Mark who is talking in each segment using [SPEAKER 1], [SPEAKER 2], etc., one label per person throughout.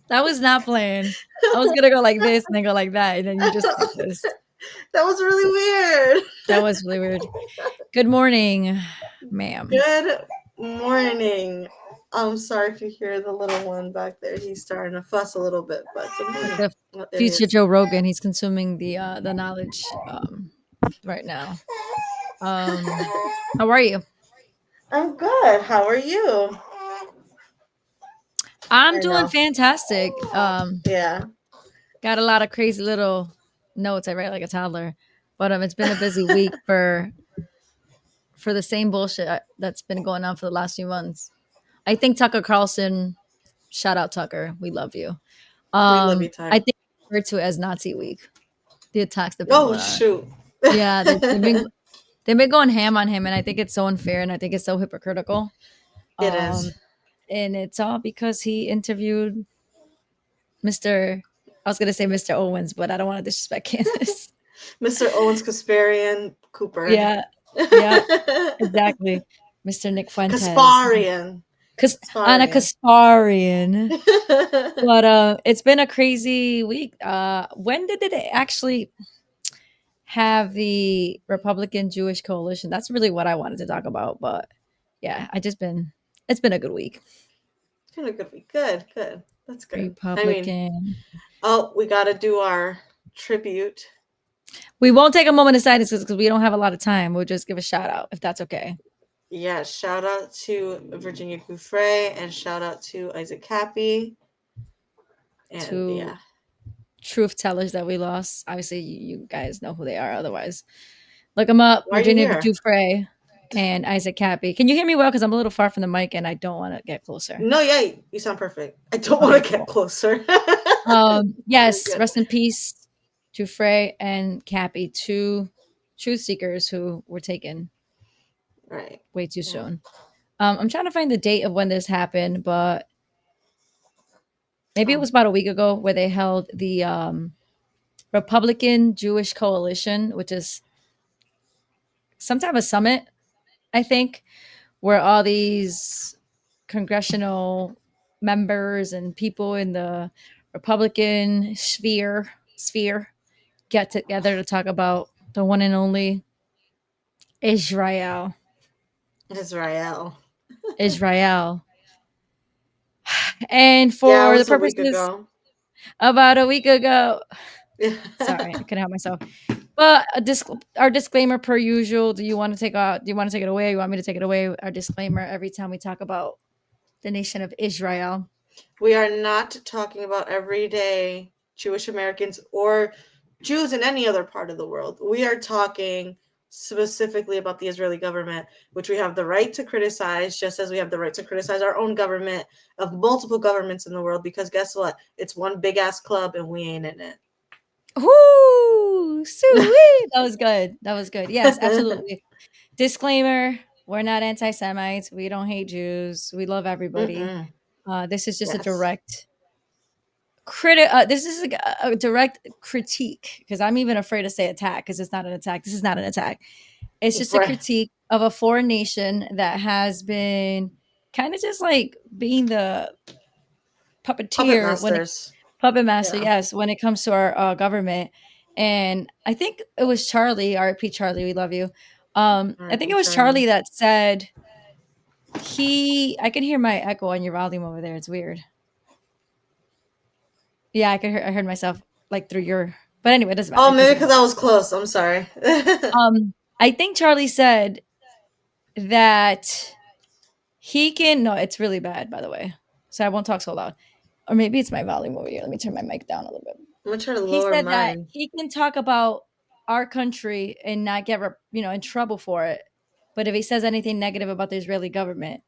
[SPEAKER 1] That was not planned. I was gonna go like this and then go like that, and then you just like this.
[SPEAKER 2] That was
[SPEAKER 1] So
[SPEAKER 2] really
[SPEAKER 1] that
[SPEAKER 2] weird.
[SPEAKER 1] was really weird. Good morning, ma'am.
[SPEAKER 2] Good morning. I'm sorry if you hear the little one back there. He's starting to fuss a little bit, but good
[SPEAKER 1] Like
[SPEAKER 2] morning.
[SPEAKER 1] the
[SPEAKER 2] Oh, there he
[SPEAKER 1] future
[SPEAKER 2] is.
[SPEAKER 1] Joe Rogan, he's consuming the knowledge right now. How are you?
[SPEAKER 2] I'm good. How are you?
[SPEAKER 1] I'm
[SPEAKER 2] I
[SPEAKER 1] doing
[SPEAKER 2] know.
[SPEAKER 1] fantastic.
[SPEAKER 2] Yeah.
[SPEAKER 1] Got a lot of crazy little notes. I write like a toddler, but it's been a busy week for the same bullshit that's been going on for the last few months. I think Tucker Carlson, shout out Tucker, we love you.
[SPEAKER 2] We love you,
[SPEAKER 1] I
[SPEAKER 2] Ty.
[SPEAKER 1] think referred to it as Nazi Week. The attacks that have been
[SPEAKER 2] Oh,
[SPEAKER 1] going on.
[SPEAKER 2] shoot.
[SPEAKER 1] Yeah,
[SPEAKER 2] It
[SPEAKER 1] they've been going ham on him, and I think it's so unfair, and I think it's so hypocritical.
[SPEAKER 2] is.
[SPEAKER 1] Um, and it's all because he interviewed Mr. I was gonna say Mr. Owens, but I don't want to disrespect Candace.
[SPEAKER 2] Mr. Owens Kasparian Cooper.
[SPEAKER 1] Yeah, yeah, exactly, Mr. Nick Fuentes,
[SPEAKER 2] Kasparian.
[SPEAKER 1] because Anna
[SPEAKER 2] Kasparian.
[SPEAKER 1] Kasparian. But it's been a crazy week. When did it actually have the Republican Jewish coalition? That's really what I wanted to talk about. But yeah, it's been a good week.
[SPEAKER 2] It's been a good week. Good, good. That's good. I mean,
[SPEAKER 1] Republican.
[SPEAKER 2] oh, we got to do our tribute.
[SPEAKER 1] We won't take a moment of silence because we don't have a lot of time. We'll just give a shout out if that's okay
[SPEAKER 2] Yeah, shout out to Virginia Gouffre and shout out to Isaac Cappy. And
[SPEAKER 1] to
[SPEAKER 2] yeah,
[SPEAKER 1] truth tellers that we lost. Obviously, you guys know who they are. Otherwise, look them up.
[SPEAKER 2] why are you
[SPEAKER 1] Virginia
[SPEAKER 2] here?
[SPEAKER 1] Dufresne and Isaac Cappy. Can you hear me well? Because I'm a little far from the mic and I don't want to get closer.
[SPEAKER 2] No, yeah, you sound perfect. I don't
[SPEAKER 1] Okay,
[SPEAKER 2] want to get
[SPEAKER 1] cool.
[SPEAKER 2] closer. You're
[SPEAKER 1] Yes,
[SPEAKER 2] good.
[SPEAKER 1] rest in peace, Dufresne and Cappy, two truth seekers who were taken
[SPEAKER 2] Right.
[SPEAKER 1] way too
[SPEAKER 2] Yeah.
[SPEAKER 1] soon. I'm trying to find the date of when this happened, but maybe it
[SPEAKER 2] Oh,
[SPEAKER 1] was about a week ago where they held the Republican Jewish Coalition, which is some type of summit, I think, where all these congressional members and people in the Republican sphere get together to talk about the one and only Israel.
[SPEAKER 2] Israel.
[SPEAKER 1] Israel. And
[SPEAKER 2] Yeah, it
[SPEAKER 1] for the
[SPEAKER 2] was a week
[SPEAKER 1] purposes
[SPEAKER 2] ago.
[SPEAKER 1] about a week ago,
[SPEAKER 2] Yeah.
[SPEAKER 1] sorry, I couldn't help myself. But our disclaimer per usual. Do you want to take it away? You want me to take it away? Our disclaimer every time we talk about the nation of Israel.
[SPEAKER 2] We are not talking about everyday Jewish Americans or Jews in any other part of the world. We are talking specifically about the Israeli government, which we have the right to criticize, just as we have the right to criticize our own government of multiple governments in the world, because guess what? It's one big ass club and we ain't in it.
[SPEAKER 1] Whoo, sweet. That was good. That was good. Yes, absolutely. Disclaimer: we're not anti-Semites. We don't hate Jews. We love everybody.
[SPEAKER 2] Mm-mm.
[SPEAKER 1] This is just a
[SPEAKER 2] Yes.
[SPEAKER 1] direct This is a direct critique because I'm even afraid to say attack because it's not an attack. This is not an attack. It's just a
[SPEAKER 2] Right.
[SPEAKER 1] critique of a foreign nation that has been kind of just like being the
[SPEAKER 2] Puppet
[SPEAKER 1] puppeteer when it
[SPEAKER 2] masters.
[SPEAKER 1] puppet master,
[SPEAKER 2] Yeah.
[SPEAKER 1] yes, when it comes to our government. And I think it was Charlie, R.I.P. Charlie, we love you. I think
[SPEAKER 2] R.I.P.
[SPEAKER 1] it was
[SPEAKER 2] Charlie.
[SPEAKER 1] Charlie that said I can hear my echo on your volume over there. It's weird. Yeah, I heard myself like through your, but anyway, it doesn't matter.
[SPEAKER 2] Oh,
[SPEAKER 1] It
[SPEAKER 2] maybe
[SPEAKER 1] doesn't
[SPEAKER 2] because
[SPEAKER 1] matter.
[SPEAKER 2] I was close. I'm sorry.
[SPEAKER 1] I think Charlie said that he can, no, it's really bad, by the way. So I won't talk so loud. Or maybe it's my volume over here. Let me turn my mic down a little bit.
[SPEAKER 2] I'm gonna try to
[SPEAKER 1] He
[SPEAKER 2] lower
[SPEAKER 1] said that
[SPEAKER 2] mine.
[SPEAKER 1] he can talk about our country and not get in trouble for it. But if he says anything negative about the Israeli government,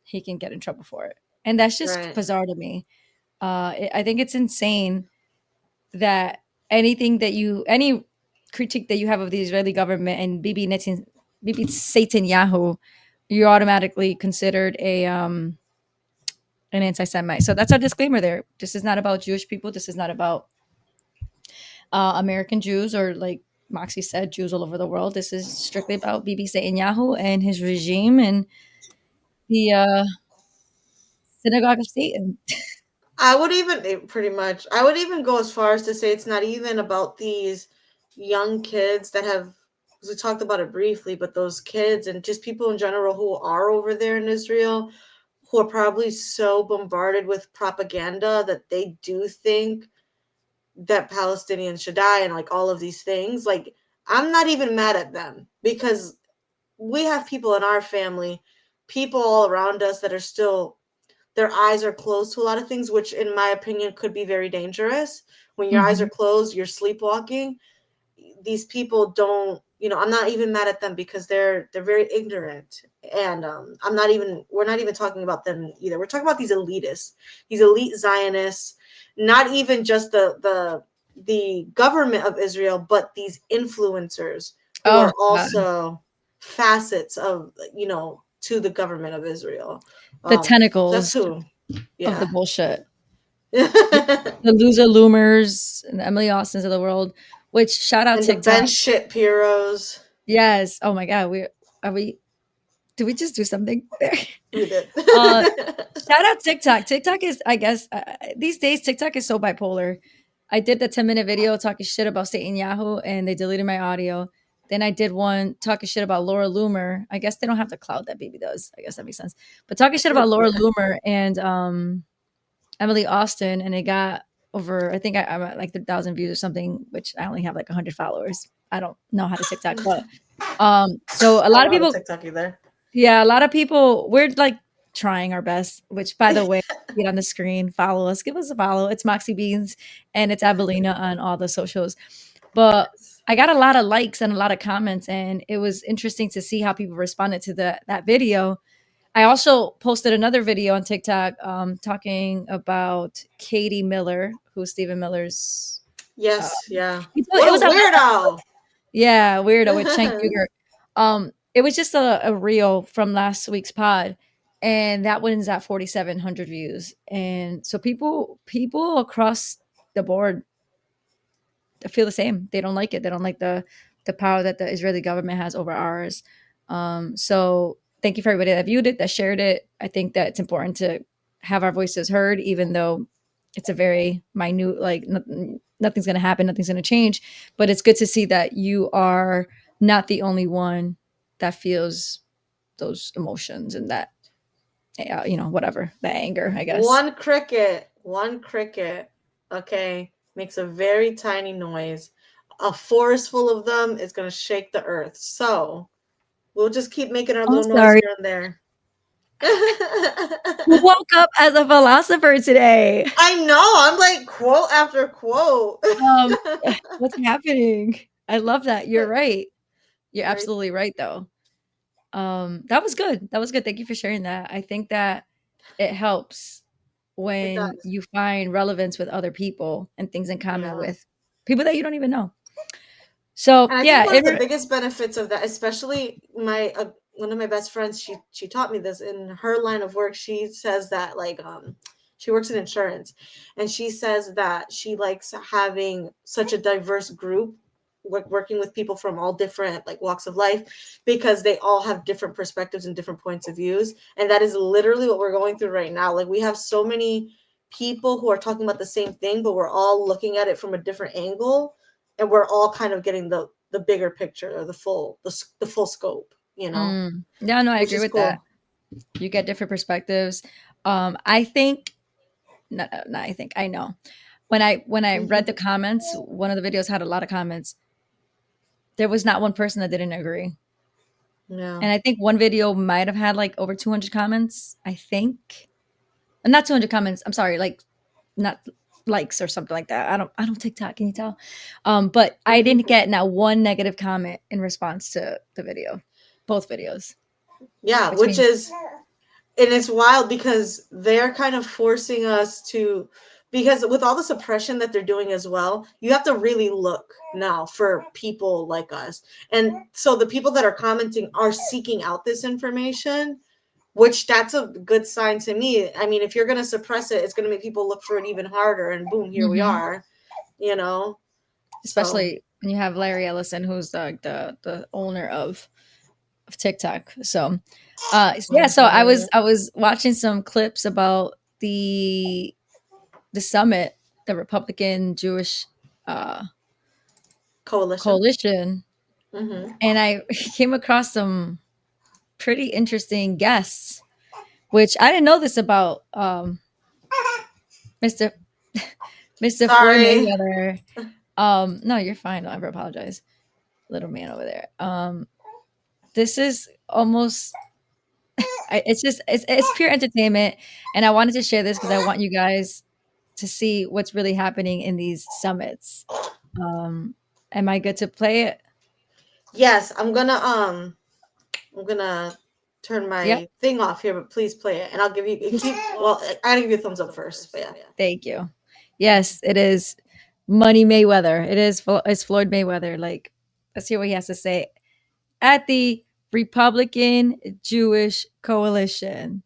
[SPEAKER 1] he can get in trouble for it. And that's just
[SPEAKER 2] Right.
[SPEAKER 1] bizarre to me. I think it's insane that any critique that you have of the Israeli government and Bibi Satan Yahoo, you're automatically considered a an anti-Semite. So that's our disclaimer there. This is not about Jewish people. This is not about American Jews or like Moxie said, Jews all over the world. This is strictly about Bibi Netanyahu and his regime and the synagogue of Satan.
[SPEAKER 2] I would even pretty much. I would even go as far as to say it's not even about these young kids that have. 'Cause we talked about it briefly, but those kids and just people in general who are over there in Israel, who are probably so bombarded with propaganda that they do think that Palestinians should die and like all of these things. Like, I'm not even mad at them because we have people in our family, people all around us that are still, their eyes are closed to a lot of things, which in my opinion could be very dangerous. When your eyes are
[SPEAKER 1] Hmm.
[SPEAKER 2] closed, you're sleepwalking. These people don't, I'm not even mad at them because they're very ignorant. And I'm not even we're not even talking about them either. We're talking about these elitists, these elite Zionists, not even just the government of Israel, but these influencers who
[SPEAKER 1] Oh
[SPEAKER 2] are
[SPEAKER 1] God,
[SPEAKER 2] also facets of, to the government of Israel.
[SPEAKER 1] the
[SPEAKER 2] That's
[SPEAKER 1] tentacles
[SPEAKER 2] who.
[SPEAKER 1] of the
[SPEAKER 2] Yeah.
[SPEAKER 1] bullshit. The,
[SPEAKER 2] And
[SPEAKER 1] the loser loomers and the Emily Austins of the world. Which shout out
[SPEAKER 2] the
[SPEAKER 1] TikTok.
[SPEAKER 2] bench shit Piros.
[SPEAKER 1] Yes. Oh my God. We are we. Did we just do something there?
[SPEAKER 2] We did.
[SPEAKER 1] Uh, Shout out TikTok. TikTok is, I guess, these days TikTok is so bipolar. I did the 10-minute video talking shit about Satan Yahoo, and they deleted my audio. Then I did one talking shit about Laura Loomer. I guess they don't have the clout that Baby does. I guess that makes sense. But talking shit about Laura
[SPEAKER 2] Yeah.
[SPEAKER 1] Loomer and Emily Austin, and it got over. I think I'm at like 1,000 views or something, which I only have like 100 followers. I don't know how to TikTok, but so a
[SPEAKER 2] I don't
[SPEAKER 1] lot of
[SPEAKER 2] know how to
[SPEAKER 1] people,
[SPEAKER 2] TikTok either.
[SPEAKER 1] yeah, a lot of people, we're like trying our best, which by the way, get on the screen, follow us, give us a follow. It's Moxie Beans and it's Abelina on all the socials. But
[SPEAKER 2] Yes.
[SPEAKER 1] I got a lot of likes and a lot of comments, and it was interesting to see how people responded to that video. I also posted another video on TikTok talking about Katie Miller, who's Stephen Miller's. Uh,
[SPEAKER 2] Yes, yeah.
[SPEAKER 1] it
[SPEAKER 2] What
[SPEAKER 1] was
[SPEAKER 2] a
[SPEAKER 1] a
[SPEAKER 2] weirdo.
[SPEAKER 1] yeah, weirdo with Cenk Uygur. It was just a reel from last week's pod, and that one's at 4,700 views. And so people across the board feel the same. They don't like it. They don't like the power that the Israeli government has over ours. So thank you for everybody that viewed it, that shared it. I think that it's important to have our voices heard, even though it's a very minute, like nothing's going to happen, nothing's going to change. But it's good to see that you are not the only one that feels those emotions and that, whatever, the anger, I guess.
[SPEAKER 2] One cricket, okay, makes a very tiny noise. A forest full of them is going to shake the earth. So we'll just keep making our
[SPEAKER 1] I'm
[SPEAKER 2] little noise
[SPEAKER 1] sorry.
[SPEAKER 2] here and there.
[SPEAKER 1] Who woke up as a philosopher today?
[SPEAKER 2] I know. I'm like quote after quote.
[SPEAKER 1] Um, what's happening? I love that. You're right. You're
[SPEAKER 2] Right?
[SPEAKER 1] absolutely right, though. That was good. That was good. Thank you for sharing that. I think that it helps
[SPEAKER 2] It
[SPEAKER 1] when
[SPEAKER 2] does.
[SPEAKER 1] you find relevance with other people and things in common
[SPEAKER 2] Yeah.
[SPEAKER 1] with people that you don't even know. So
[SPEAKER 2] And I think
[SPEAKER 1] yeah,
[SPEAKER 2] one of the biggest benefits of that, especially my one of my best friends, she taught me this in her line of work. She says that like she works in insurance, and she says that she likes having such a diverse group, working with people from all different like walks of life, because they all have different perspectives and different points of views, and that is literally what we're going through right now. Like we have so many people who are talking about the same thing, but we're all looking at it from a different angle, and we're all kind of getting the bigger picture or the full scope,
[SPEAKER 1] yeah, no, I
[SPEAKER 2] which
[SPEAKER 1] agree
[SPEAKER 2] is
[SPEAKER 1] with that.
[SPEAKER 2] cool.
[SPEAKER 1] You get different perspectives. I think, no, I think I know. When I read the comments, one of the videos had a lot of comments. There was not one person that didn't agree.
[SPEAKER 2] Yeah.
[SPEAKER 1] And I think one video might have had like over 200 comments, I think. Not 200 comments, I'm sorry, like not likes or something like that. I don't TikTok, can you tell? But I didn't get not one negative comment in response to the video. Both videos,
[SPEAKER 2] Yeah,
[SPEAKER 1] which
[SPEAKER 2] which
[SPEAKER 1] means
[SPEAKER 2] is, and it's wild because they're kind of forcing us to, because with all the suppression that they're doing as well, you have to really look now for people like us. And so the people that are commenting are seeking out this information, which that's a good sign to me. I mean, if you're going to suppress it, it's going to make people look for it even harder, and boom, here we
[SPEAKER 1] mhm,
[SPEAKER 2] are, you know. So
[SPEAKER 1] especially when you have Larry Ellison, who's the owner of TikTok. So yeah, so I was
[SPEAKER 2] mhm.
[SPEAKER 1] I was watching some clips about the the summit, the Republican Jewish uh,
[SPEAKER 2] Coalition.
[SPEAKER 1] coalition,
[SPEAKER 2] Mm-hmm.
[SPEAKER 1] and I came across some pretty interesting guests, which I didn't know this about Mr. Mr. Floyd
[SPEAKER 2] Sorry.
[SPEAKER 1] Mayweather. No, you're fine. Don't ever apologize, little man over there. This is almost. It's just it's pure entertainment, and I wanted to share this because I want you guys to see what's really happening in these summits. Am I good to play it?
[SPEAKER 2] Yes, I'm gonna turn
[SPEAKER 1] Yep.
[SPEAKER 2] my thing off here, but please play it, and I'll give you.
[SPEAKER 1] This,
[SPEAKER 2] Well, I gotta give you a thumbs up first, but yeah.
[SPEAKER 1] thank you. Yes, it is Money Mayweather. It's Floyd Mayweather. Like, let's hear what he has to say at the Republican Jewish Coalition.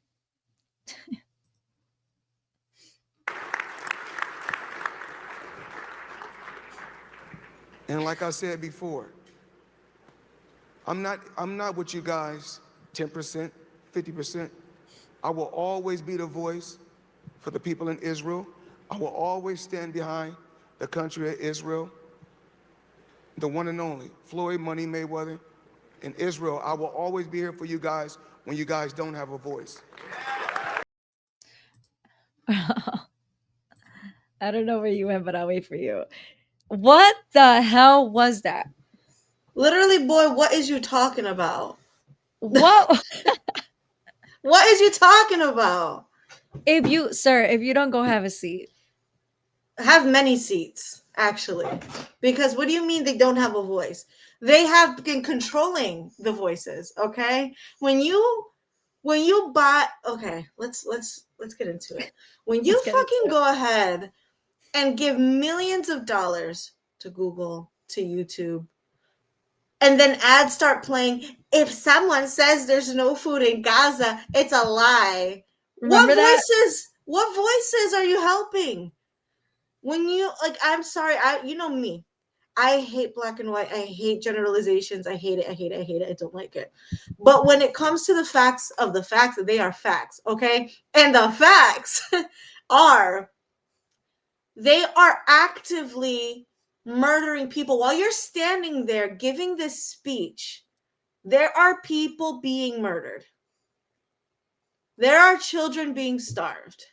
[SPEAKER 3] And like I said before, I'm not with you guys 10%, 50%. I will always be the voice for the people in Israel. I will always stand behind the country of Israel, the one and only Floyd Money Mayweather in Israel. I will always be here for you guys when you guys don't have a voice.
[SPEAKER 1] I don't know where you went, but I'll wait for you. What the hell was that?
[SPEAKER 2] Literally, boy, what is you talking about?
[SPEAKER 1] What
[SPEAKER 2] What is you talking about?
[SPEAKER 1] if you, sir, if you don't go have a seat?
[SPEAKER 2] Have many seats, actually. Because what do you mean they don't have a voice? They have been controlling the voices, okay? When you buy, okay, let's get into it. When you
[SPEAKER 1] Let's get into
[SPEAKER 2] fucking
[SPEAKER 1] it.
[SPEAKER 2] go ahead and give millions of dollars to Google, to YouTube, and then ads start playing, if someone says there's no food in Gaza, it's a lie.
[SPEAKER 1] Remember that?
[SPEAKER 2] What voices are you helping? When you, like, I'm sorry, you know me. I hate black and white. I hate generalizations. I hate it. I hate it. I hate it. I don't like it. But when it comes to the facts of the facts, they are facts, okay? And the facts are they are actively murdering people while you're standing there giving this speech. There are people being murdered. There are children being starved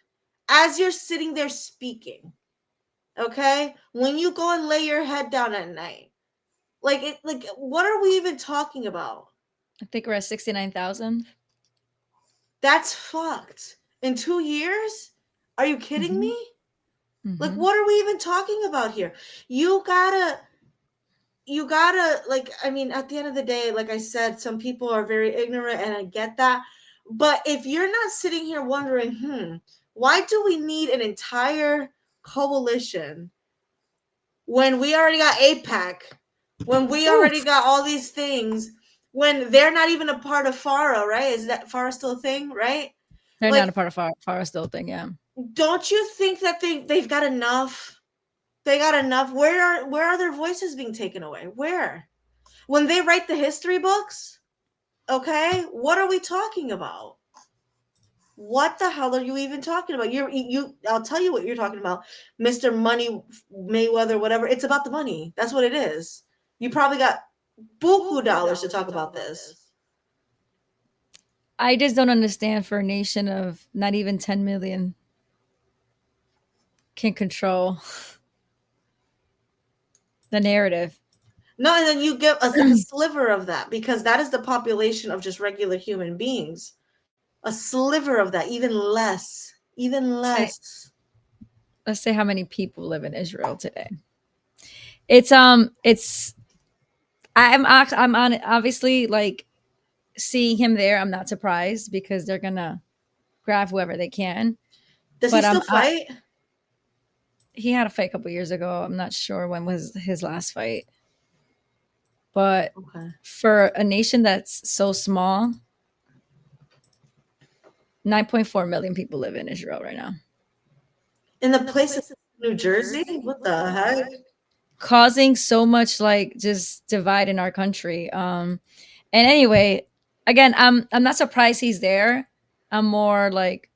[SPEAKER 2] as you're sitting there speaking. Okay? When you go and lay your head down at night. Like what are we even talking about?
[SPEAKER 1] I think we're at 69,000.
[SPEAKER 2] That's fucked. In 2 years? Are you kidding
[SPEAKER 1] Mm-hmm.
[SPEAKER 2] me? Like
[SPEAKER 1] Mm-hmm.
[SPEAKER 2] what are we even talking about here? You gotta like, I mean, at the end of the day, like I said, some people are very ignorant and I get that. But if you're not sitting here wondering, why do we need an entire coalition when we already got APAC, when we already
[SPEAKER 1] Oof.
[SPEAKER 2] got all these things, when they're not even a part of FARA, right? Is that FARA still a thing, right?
[SPEAKER 1] They're not a
[SPEAKER 2] Like,
[SPEAKER 1] part of Forest thing, yeah.
[SPEAKER 2] don't you think that they've got enough? They got enough. Where are their voices being taken away? Where? When they write the history books, okay, what are we talking about? What the hell are you even talking about? I'll tell you what you're talking about. Mr. Money Mayweather, whatever. It's about the money. That's what it is. You probably got buku dollars to talk about this.
[SPEAKER 1] I just don't understand for a nation of not even 10 million can control the narrative.
[SPEAKER 2] No, and then you get a sliver of that because that is the population of just regular human beings. A sliver of that, even less. Even
[SPEAKER 1] Say,
[SPEAKER 2] less.
[SPEAKER 1] let's say how many people live in Israel today. It's I'm on obviously like seeing him there. I'm not surprised because they're gonna grab whoever they can.
[SPEAKER 2] Does he
[SPEAKER 1] But
[SPEAKER 2] still fight?
[SPEAKER 1] he had a fight a couple years ago. I'm not sure when was his last fight. But
[SPEAKER 2] Okay.
[SPEAKER 1] for a nation that's so small, 9.4 million people live in Israel right now,
[SPEAKER 2] In the place of New Jersey? What the heck?
[SPEAKER 1] causing so much like just divide in our country. And anyway, again, I'm not surprised he's there. I'm more like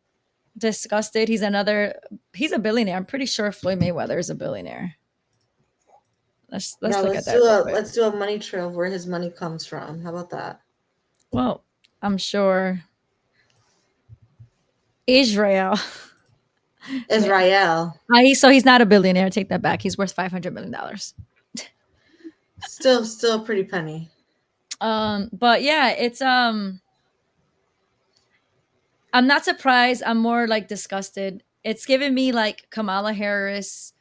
[SPEAKER 1] disgusted. He's a billionaire. I'm pretty sure Floyd Mayweather is a billionaire. Let's
[SPEAKER 2] Now
[SPEAKER 1] look at that real quick.
[SPEAKER 2] let's do a money trail of where his money comes from. How about that?
[SPEAKER 1] Well, I'm sure Israel.
[SPEAKER 2] Israel.
[SPEAKER 1] So he's not a billionaire. Take that back. He's worth $500 million.
[SPEAKER 2] Still a pretty penny.
[SPEAKER 1] But yeah, I'm not surprised. I'm more like disgusted. It's giving me like Kamala Harris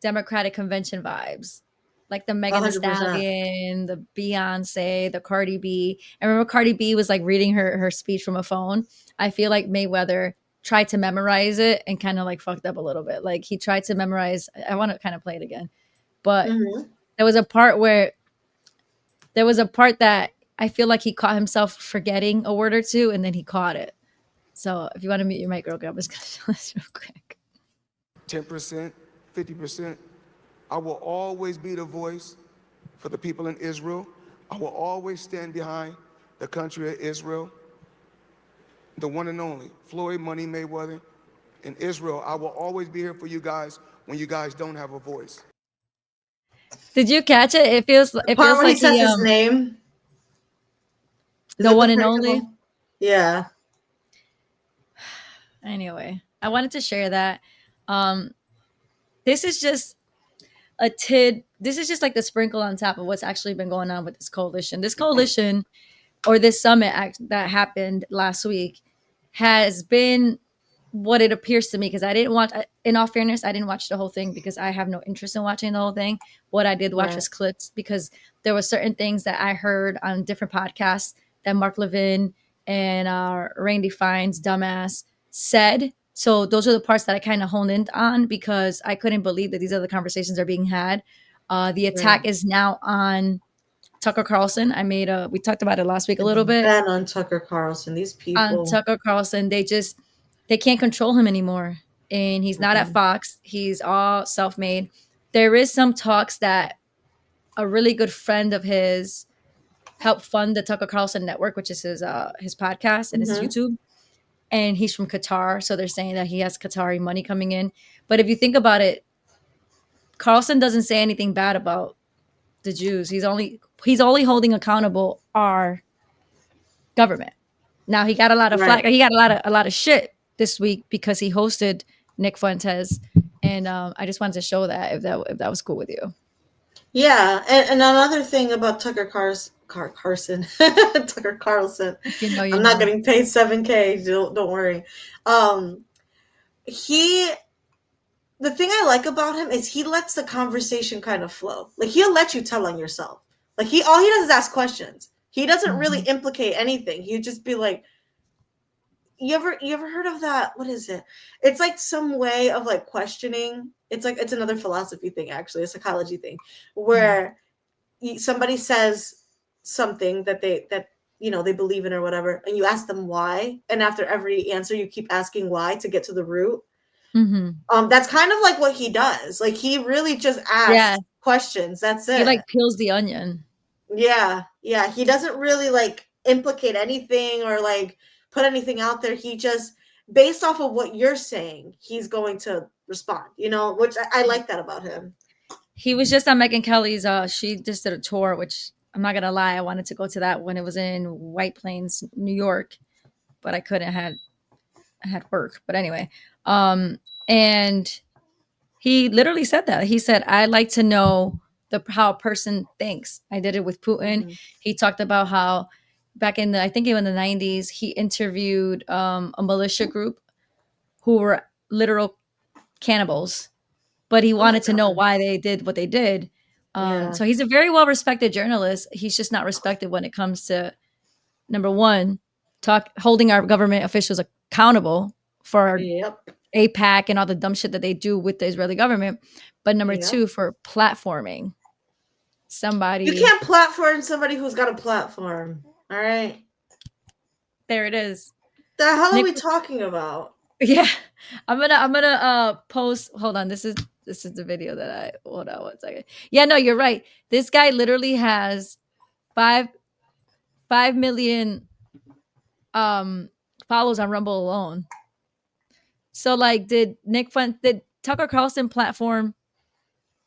[SPEAKER 1] Democratic convention vibes. Like the Megan Thee
[SPEAKER 2] 100%.
[SPEAKER 1] Stallion, the Beyonce, the Cardi B. I remember Cardi B was like reading her speech from a phone. I feel like Mayweather tried to memorize it and kind of like fucked up a little bit. Like he tried to memorize. I want to kind of play it again, but
[SPEAKER 2] Hmm.
[SPEAKER 1] there was a part where there was a part that I feel like he caught himself forgetting a word or two, and then he caught it. So if you want to mute your mic, girl, I'm just gonna show this real quick.
[SPEAKER 3] 10%, 50%. I will always be the voice for the people in Israel. I will always stand behind the country of Israel, the one and only Floyd Money Mayweather in Israel. I will always be here for you guys when you guys don't have a voice.
[SPEAKER 1] Did you catch it?
[SPEAKER 2] The
[SPEAKER 1] It
[SPEAKER 2] part
[SPEAKER 1] feels
[SPEAKER 2] where he
[SPEAKER 1] like
[SPEAKER 2] says his name, is
[SPEAKER 1] the
[SPEAKER 2] it the
[SPEAKER 1] one and
[SPEAKER 2] pretty
[SPEAKER 1] only.
[SPEAKER 2] couple? Yeah.
[SPEAKER 1] Anyway, I wanted to share that. Um, this is just a tid. This is just like the sprinkle on top of what's actually been going on with this coalition. This coalition or this that happened last week has been what it appears to me, because I didn't watch. In all fairness, I didn't watch the whole thing because I have no interest in watching the whole thing. What I did watch
[SPEAKER 2] Right.
[SPEAKER 1] was clips, because there were certain things that I heard on different podcasts that Mark Levin and Randy Fiennes, dumbass, said. So those are the parts that I kind of honed in on, because I couldn't believe that these other conversations are being had. The
[SPEAKER 2] Right.
[SPEAKER 1] attack is now on Tucker Carlson. We talked about it last week a
[SPEAKER 2] It's
[SPEAKER 1] little bit.
[SPEAKER 2] Ben on Tucker Carlson. These
[SPEAKER 1] On
[SPEAKER 2] people.
[SPEAKER 1] Tucker Carlson, they can't control him anymore. And he's not at
[SPEAKER 2] Mm-mm.
[SPEAKER 1] Fox. He's all self-made. There is some talks that a really good friend of his helped fund the Tucker Carlson network, which is his podcast and his
[SPEAKER 2] Hmm.
[SPEAKER 1] YouTube. And he's from Qatar, so they're saying that he has Qatari money coming in. But if you think about it, Carlson doesn't say anything bad about the Jews. He's only holding accountable our government. Now he got a lot of
[SPEAKER 2] Right.
[SPEAKER 1] flack. He got a lot of shit this week because he hosted Nick Fuentes, and I just wanted to show that if that was cool with you.
[SPEAKER 2] Yeah, and another thing about Carson, Tucker Carlson.
[SPEAKER 1] If you know, you
[SPEAKER 2] I'm not
[SPEAKER 1] know.
[SPEAKER 2] getting paid 7K. Don't worry. Um, he the thing I like about him is he lets the conversation kind of flow. Like he'll let you tell on yourself. Like he all he does is ask questions. He doesn't really
[SPEAKER 1] Mhm.
[SPEAKER 2] implicate anything. He'd just be like, you ever heard of that? What is it? It's like some way of like questioning. It's like it's another philosophy thing, actually, a psychology thing,
[SPEAKER 1] Mhm.
[SPEAKER 2] where somebody says something that they believe in or whatever, and you ask them why, and after every answer you keep asking why to get to the root.
[SPEAKER 1] Mhm.
[SPEAKER 2] That's kind of like what he does. Like he really just
[SPEAKER 1] Yeah,
[SPEAKER 2] asks questions. That's
[SPEAKER 1] he
[SPEAKER 2] it.
[SPEAKER 1] like peels the onion.
[SPEAKER 2] Yeah. He doesn't really like implicate anything or like put anything out there. He just, based off of what you're saying, he's going to respond, which I like that about him.
[SPEAKER 1] He was just on Megan Kelly's. She just did a tour, which I'm not gonna lie, I wanted to go to that when it was in White Plains, New York, but I couldn't. I had work. But anyway, and he literally said that. He said, "I like to know how a person thinks." I did it with Putin.
[SPEAKER 2] Hmm.
[SPEAKER 1] He talked about how back in I think in the 90s, he interviewed a militia group who were literal cannibals, but he
[SPEAKER 2] Oh my
[SPEAKER 1] wanted to know
[SPEAKER 2] god.
[SPEAKER 1] why they did what they did.
[SPEAKER 2] Yeah.
[SPEAKER 1] So he's a very well respected journalist. He's just not respected when it comes to, number one, holding our government officials accountable for our
[SPEAKER 2] Yep.
[SPEAKER 1] APAC and all the dumb shit that they do with the Israeli government. But number
[SPEAKER 2] Yep.
[SPEAKER 1] two, for platforming
[SPEAKER 2] You
[SPEAKER 1] somebody.
[SPEAKER 2] can't platform somebody who's got a platform. All right.
[SPEAKER 1] There it is.
[SPEAKER 2] The hell are
[SPEAKER 1] Nick,
[SPEAKER 2] we talking about?
[SPEAKER 1] yeah. I'm gonna post. Hold on. This is the video that I hold on 1 second. Yeah, no, you're right. This guy literally has five 5 million um follows on Rumble alone. So like, did Tucker Carlson platform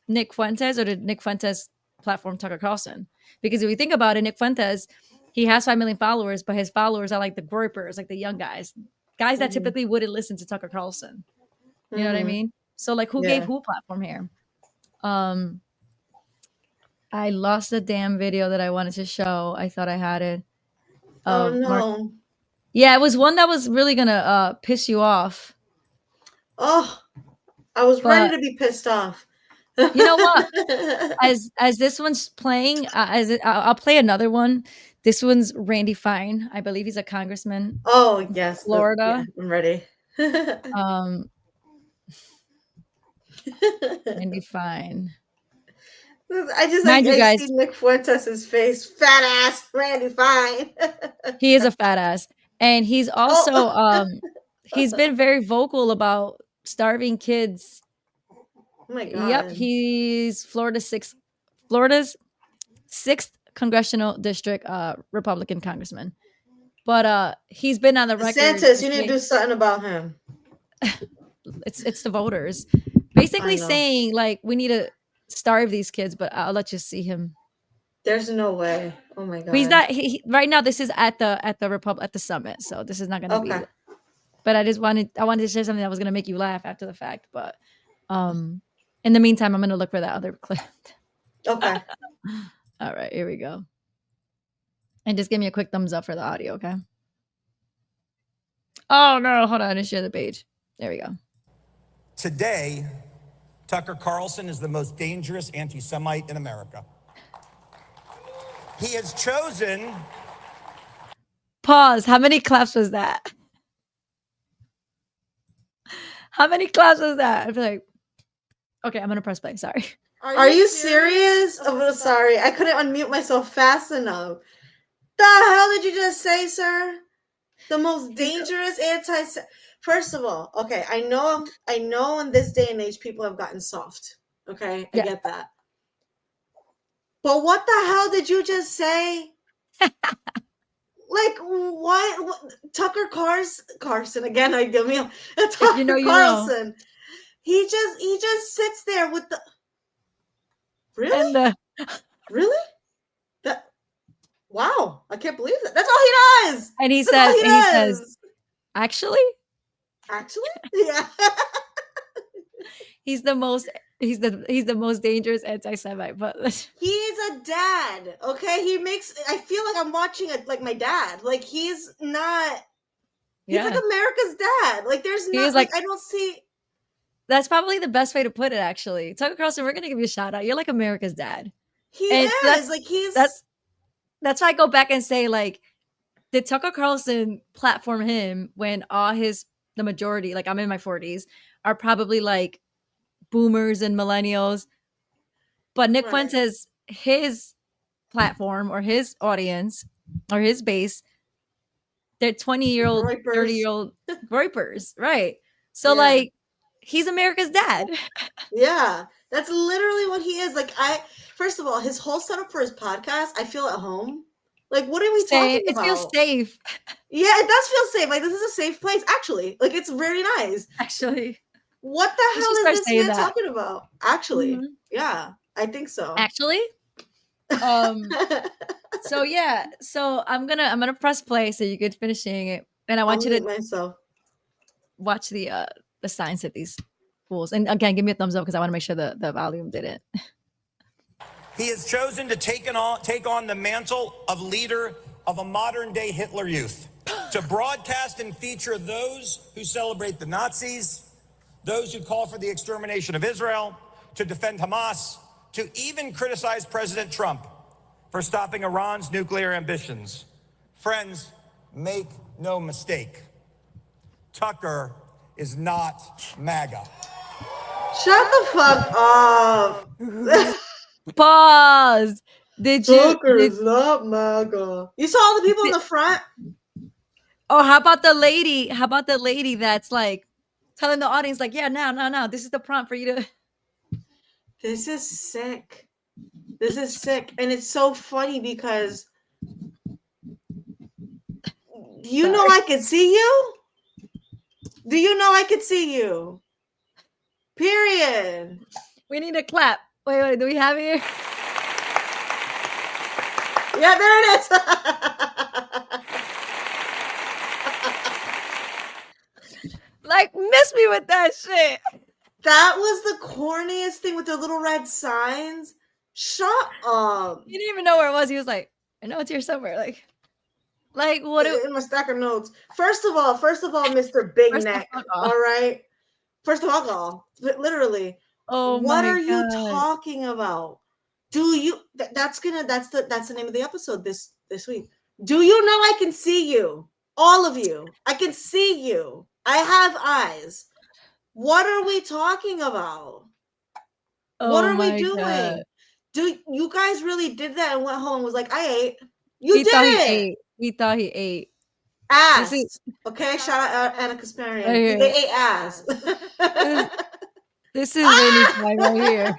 [SPEAKER 1] Nick Fuentes, or did Nick Fuentes platform Tucker Carlson? Because if we think about it, Nick Fuentes, he has 5 million followers, but his followers are like the groypers, like the young guys that
[SPEAKER 2] Mm-hmm.
[SPEAKER 1] typically wouldn't listen to Tucker Carlson. You know what I
[SPEAKER 2] Mm-hmm.
[SPEAKER 1] mean? So like, who gave
[SPEAKER 2] Yeah.
[SPEAKER 1] who a platform here? Um, I lost the damn video that I wanted to show. I thought I had it.
[SPEAKER 2] Oh
[SPEAKER 1] Of Mark.
[SPEAKER 2] no.
[SPEAKER 1] Yeah, it was one that was really gonna piss you off.
[SPEAKER 2] Oh, I was ready
[SPEAKER 1] But
[SPEAKER 2] to be pissed off.
[SPEAKER 1] you know what? As this one's playing, I'll play another one. This one's Randy Fine. I believe he's a congressman,
[SPEAKER 2] Oh yes, yeah,
[SPEAKER 1] Florida.
[SPEAKER 2] I'm ready.
[SPEAKER 1] Um, Randy Fine. Mind you,
[SPEAKER 2] I see
[SPEAKER 1] guys,
[SPEAKER 2] Nick Fuentes' face, fat ass Randy Fine.
[SPEAKER 1] he is a fat ass, and he's also
[SPEAKER 2] Oh,
[SPEAKER 1] he's been very vocal about starving kids.
[SPEAKER 2] oh my
[SPEAKER 1] Yep,
[SPEAKER 2] god.
[SPEAKER 1] he's Florida's sixth congressional district Republican congressman. But he's been on the record
[SPEAKER 2] DeSantis,
[SPEAKER 1] to
[SPEAKER 2] you need to
[SPEAKER 1] say
[SPEAKER 2] do something about him.
[SPEAKER 1] it's the voters,
[SPEAKER 2] I
[SPEAKER 1] basically
[SPEAKER 2] know.
[SPEAKER 1] saying like we need to starve these kids. But I'll let you see him.
[SPEAKER 2] There's no way. Oh my
[SPEAKER 1] But he's
[SPEAKER 2] god.
[SPEAKER 1] not right now. This is at the summit, so this is not going to be.
[SPEAKER 2] Okay.
[SPEAKER 1] But I wanted to share something that was going to make you laugh after the fact. But um, in the meantime, I'm going to look for that other clip.
[SPEAKER 2] Okay.
[SPEAKER 1] All right, here we go. And just give me a quick thumbs up for the audio, okay? Oh no, hold on, I didn't share the page. There we go.
[SPEAKER 4] Today, Tucker Carlson is the most dangerous anti-Semite in America. He has chosen.
[SPEAKER 1] Pause. How many claps was that? How many claps was that? I'd be like, okay, I'm gonna press play. Sorry.
[SPEAKER 2] Are you serious? Oh, sorry. I couldn't unmute myself fast enough. The hell did you just say, sir? The most dangerous anti. First of all, okay, I know in this day and age people have gotten soft. Okay, I
[SPEAKER 1] Yeah.
[SPEAKER 2] get that. But what the hell did you just say? Like what? Tucker Carson again? I give me
[SPEAKER 1] If you know,
[SPEAKER 2] Tucker
[SPEAKER 1] you know.
[SPEAKER 2] Carlson. He just sits there with the really
[SPEAKER 1] And
[SPEAKER 2] really that. Wow, I can't believe that. That's all he does.
[SPEAKER 1] and he
[SPEAKER 2] That's all
[SPEAKER 1] says,
[SPEAKER 2] he does.
[SPEAKER 1] actually,
[SPEAKER 2] Actually, yeah.
[SPEAKER 1] he's the most most dangerous anti-Semite. But
[SPEAKER 2] He's a dad, okay? He makes I feel like I'm watching like my dad. Like he's not he's like
[SPEAKER 1] yeah,
[SPEAKER 2] America's dad. Like there's
[SPEAKER 1] he is
[SPEAKER 2] not
[SPEAKER 1] like,
[SPEAKER 2] like I don't see
[SPEAKER 1] that's probably the best way to put it. Actually, Tucker Carlson, we're gonna give you a shout out. You're like America's dad,
[SPEAKER 2] he
[SPEAKER 1] and so
[SPEAKER 2] is. Like he's
[SPEAKER 1] that's that's why I go back and say, like, did Tucker Carlson platform him when the majority, like I'm in my 40s, are probably like boomers and millennials, but Nick
[SPEAKER 2] right.
[SPEAKER 1] Fuentes, his platform or his audience or his base, they're 20-year-old,
[SPEAKER 2] Groypers.
[SPEAKER 1] 30-year-old groypers, right? So
[SPEAKER 2] Yeah.
[SPEAKER 1] like, he's America's dad.
[SPEAKER 2] Yeah. That's literally what he is. Like I first of all, his whole setup for his podcast, I feel at home. Like what are we
[SPEAKER 1] Say
[SPEAKER 2] talking
[SPEAKER 1] it feels
[SPEAKER 2] about?
[SPEAKER 1] safe,
[SPEAKER 2] Yeah, it does feel safe. Like this is a safe place, actually. Like it's very nice.
[SPEAKER 1] actually.
[SPEAKER 2] What the
[SPEAKER 1] We
[SPEAKER 2] hell
[SPEAKER 1] should
[SPEAKER 2] is
[SPEAKER 1] start
[SPEAKER 2] this
[SPEAKER 1] saying
[SPEAKER 2] man
[SPEAKER 1] that.
[SPEAKER 2] talking about? Actually,
[SPEAKER 1] Mhm.
[SPEAKER 2] yeah, I think so.
[SPEAKER 1] Actually, so yeah, so I'm gonna press play so you could finish seeing it, and I
[SPEAKER 2] I'll
[SPEAKER 1] want you
[SPEAKER 2] mute
[SPEAKER 1] to
[SPEAKER 2] myself.
[SPEAKER 1] watch the signs of these fools. And again, give me a thumbs up because I want to make sure the volume didn't.
[SPEAKER 4] He has chosen to take on the mantle of leader of a modern-day Hitler Youth, to broadcast and feature those who celebrate the Nazis, those who call for the extermination of Israel, to defend Hamas, to even criticize President Trump for stopping Iran's nuclear ambitions. Friends, make no mistake, Tucker is not MAGA.
[SPEAKER 2] Shut the fuck up.
[SPEAKER 1] Pause. Did you
[SPEAKER 2] Tucker
[SPEAKER 1] did
[SPEAKER 2] is not MAGA. You saw all the people in
[SPEAKER 1] did,
[SPEAKER 2] the front?
[SPEAKER 1] oh, how about the lady? How about the lady that's like telling the audience, like, yeah, now, this is the prompt for you to.
[SPEAKER 2] This is sick. This is sick. And it's so funny because you know
[SPEAKER 1] Sorry.
[SPEAKER 2] I can see you. Do you know I could see you? Period.
[SPEAKER 1] We need a clap. Wait, do we have it here?
[SPEAKER 2] Yeah, there it is.
[SPEAKER 1] Like, miss me with that shit.
[SPEAKER 2] That was the corniest thing with the little red signs. Shut up.
[SPEAKER 1] He didn't even know where it was. He was like, I know it's here somewhere. Like what?
[SPEAKER 2] In my stack of notes. First of all, Mr. Big
[SPEAKER 1] First
[SPEAKER 2] Neck.
[SPEAKER 1] fuck off.
[SPEAKER 2] All right. First of all, literally,
[SPEAKER 1] Oh
[SPEAKER 2] what
[SPEAKER 1] my
[SPEAKER 2] are you
[SPEAKER 1] god.
[SPEAKER 2] talking about? Do you? That's the name of the episode this week. Do you know I can see you? All of you. I can see you. I have eyes. What are we talking about? What
[SPEAKER 1] Oh
[SPEAKER 2] are we
[SPEAKER 1] my god.
[SPEAKER 2] doing? Do you guys really did that and went home and was like, I ate? You
[SPEAKER 1] He
[SPEAKER 2] did
[SPEAKER 1] thought he
[SPEAKER 2] it.
[SPEAKER 1] ate. He thought he ate. This is
[SPEAKER 2] Ass. Okay, shout out Anna
[SPEAKER 1] right
[SPEAKER 2] Kasparian.
[SPEAKER 1] here.
[SPEAKER 2] They ate ass.
[SPEAKER 1] This, this is Randy Fine right here.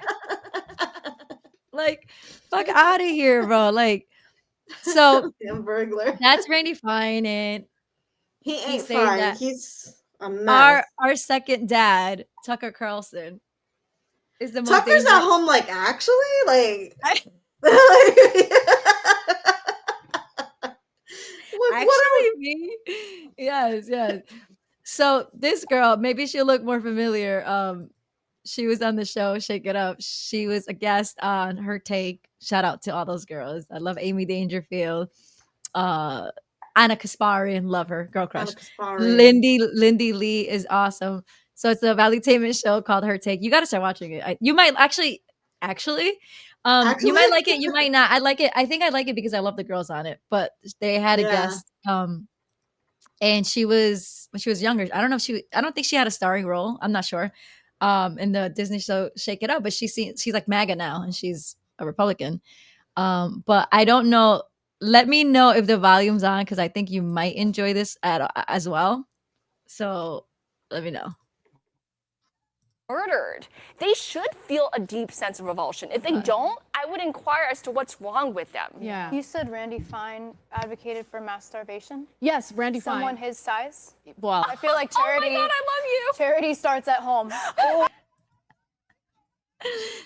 [SPEAKER 1] Like, fuck out of here, bro. Like, so
[SPEAKER 2] Damn burglar.
[SPEAKER 1] that's Randy Fine, and
[SPEAKER 2] He
[SPEAKER 1] he's
[SPEAKER 2] ain't
[SPEAKER 1] saying
[SPEAKER 2] fine.
[SPEAKER 1] that
[SPEAKER 2] He's a mess.
[SPEAKER 1] our second dad, Tucker Carlson, is the most
[SPEAKER 2] Tucker's at
[SPEAKER 1] dangerous.
[SPEAKER 2] home, like, actually? Like, what are
[SPEAKER 1] Actually, me. Yes. So this girl, maybe she'll look more familiar. She was on the show Shake It Up. She was a guest on Her Take. Shout out to all those girls. I love Amy Dangerfield. Uh, Anna Kasparian, love her, girl
[SPEAKER 2] Anna
[SPEAKER 1] crush.
[SPEAKER 2] Kasparian.
[SPEAKER 1] Lindy Lee is awesome. So it's a valuetainment show called Her Take. You got to start watching it. You might actually, you
[SPEAKER 2] Actually?
[SPEAKER 1] might like it. You might not. I like it. I think I like it because I love the girls on it. But they had a
[SPEAKER 2] Yeah.
[SPEAKER 1] guest. And she was when she was younger. I don't think she had a starring role. I'm not sure. In the Disney show Shake It Up, but she's like MAGA now and she's a Republican. But I don't know. Let me know if the volume's on because I think you might enjoy this as well. So let me know.
[SPEAKER 5] Murdered. They should feel a deep sense of revulsion. If they don't, I would inquire as to what's wrong with them.
[SPEAKER 6] Yeah.
[SPEAKER 7] You said Randy Fine advocated for mass starvation?
[SPEAKER 6] Yes, Randy Fine.
[SPEAKER 7] Someone his size?
[SPEAKER 6] Well,
[SPEAKER 7] I feel like charity.
[SPEAKER 5] Oh my God, I love you.
[SPEAKER 7] Charity starts at home.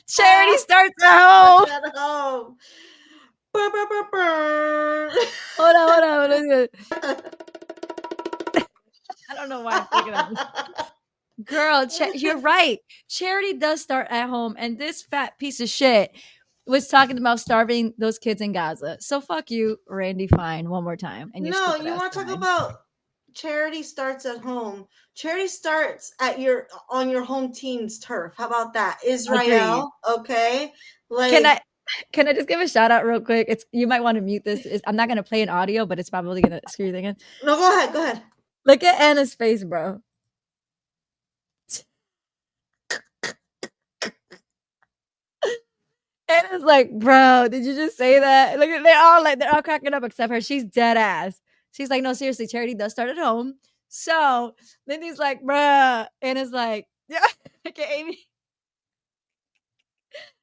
[SPEAKER 1] Charity starts at home.
[SPEAKER 2] At home. Burr, burr, burr, burr.
[SPEAKER 1] Hold on. I don't know why I'm thinking of this. Girl, you're right. Charity does start at home, and this fat piece of shit was talking about starving those kids in Gaza. So fuck you, Randy Fine, one more time. And
[SPEAKER 2] No, you want to talk about charity starts at home. Charity starts at on your home team's turf. How about that?
[SPEAKER 1] Agreed.
[SPEAKER 2] Israel, okay? Like,
[SPEAKER 1] Can I just give a shout out real quick? You might want to mute this. I'm not gonna play an audio, but it's probably gonna screw you again.
[SPEAKER 2] No, go ahead.
[SPEAKER 1] Look at Anna's face, bro. Anna's like, bro, did you just say that? Look at they're all cracking up except her. She's dead ass. She's like, no, seriously, charity does start at home. So Lindy's like, bruh. Anna's like, yeah, okay, Amy.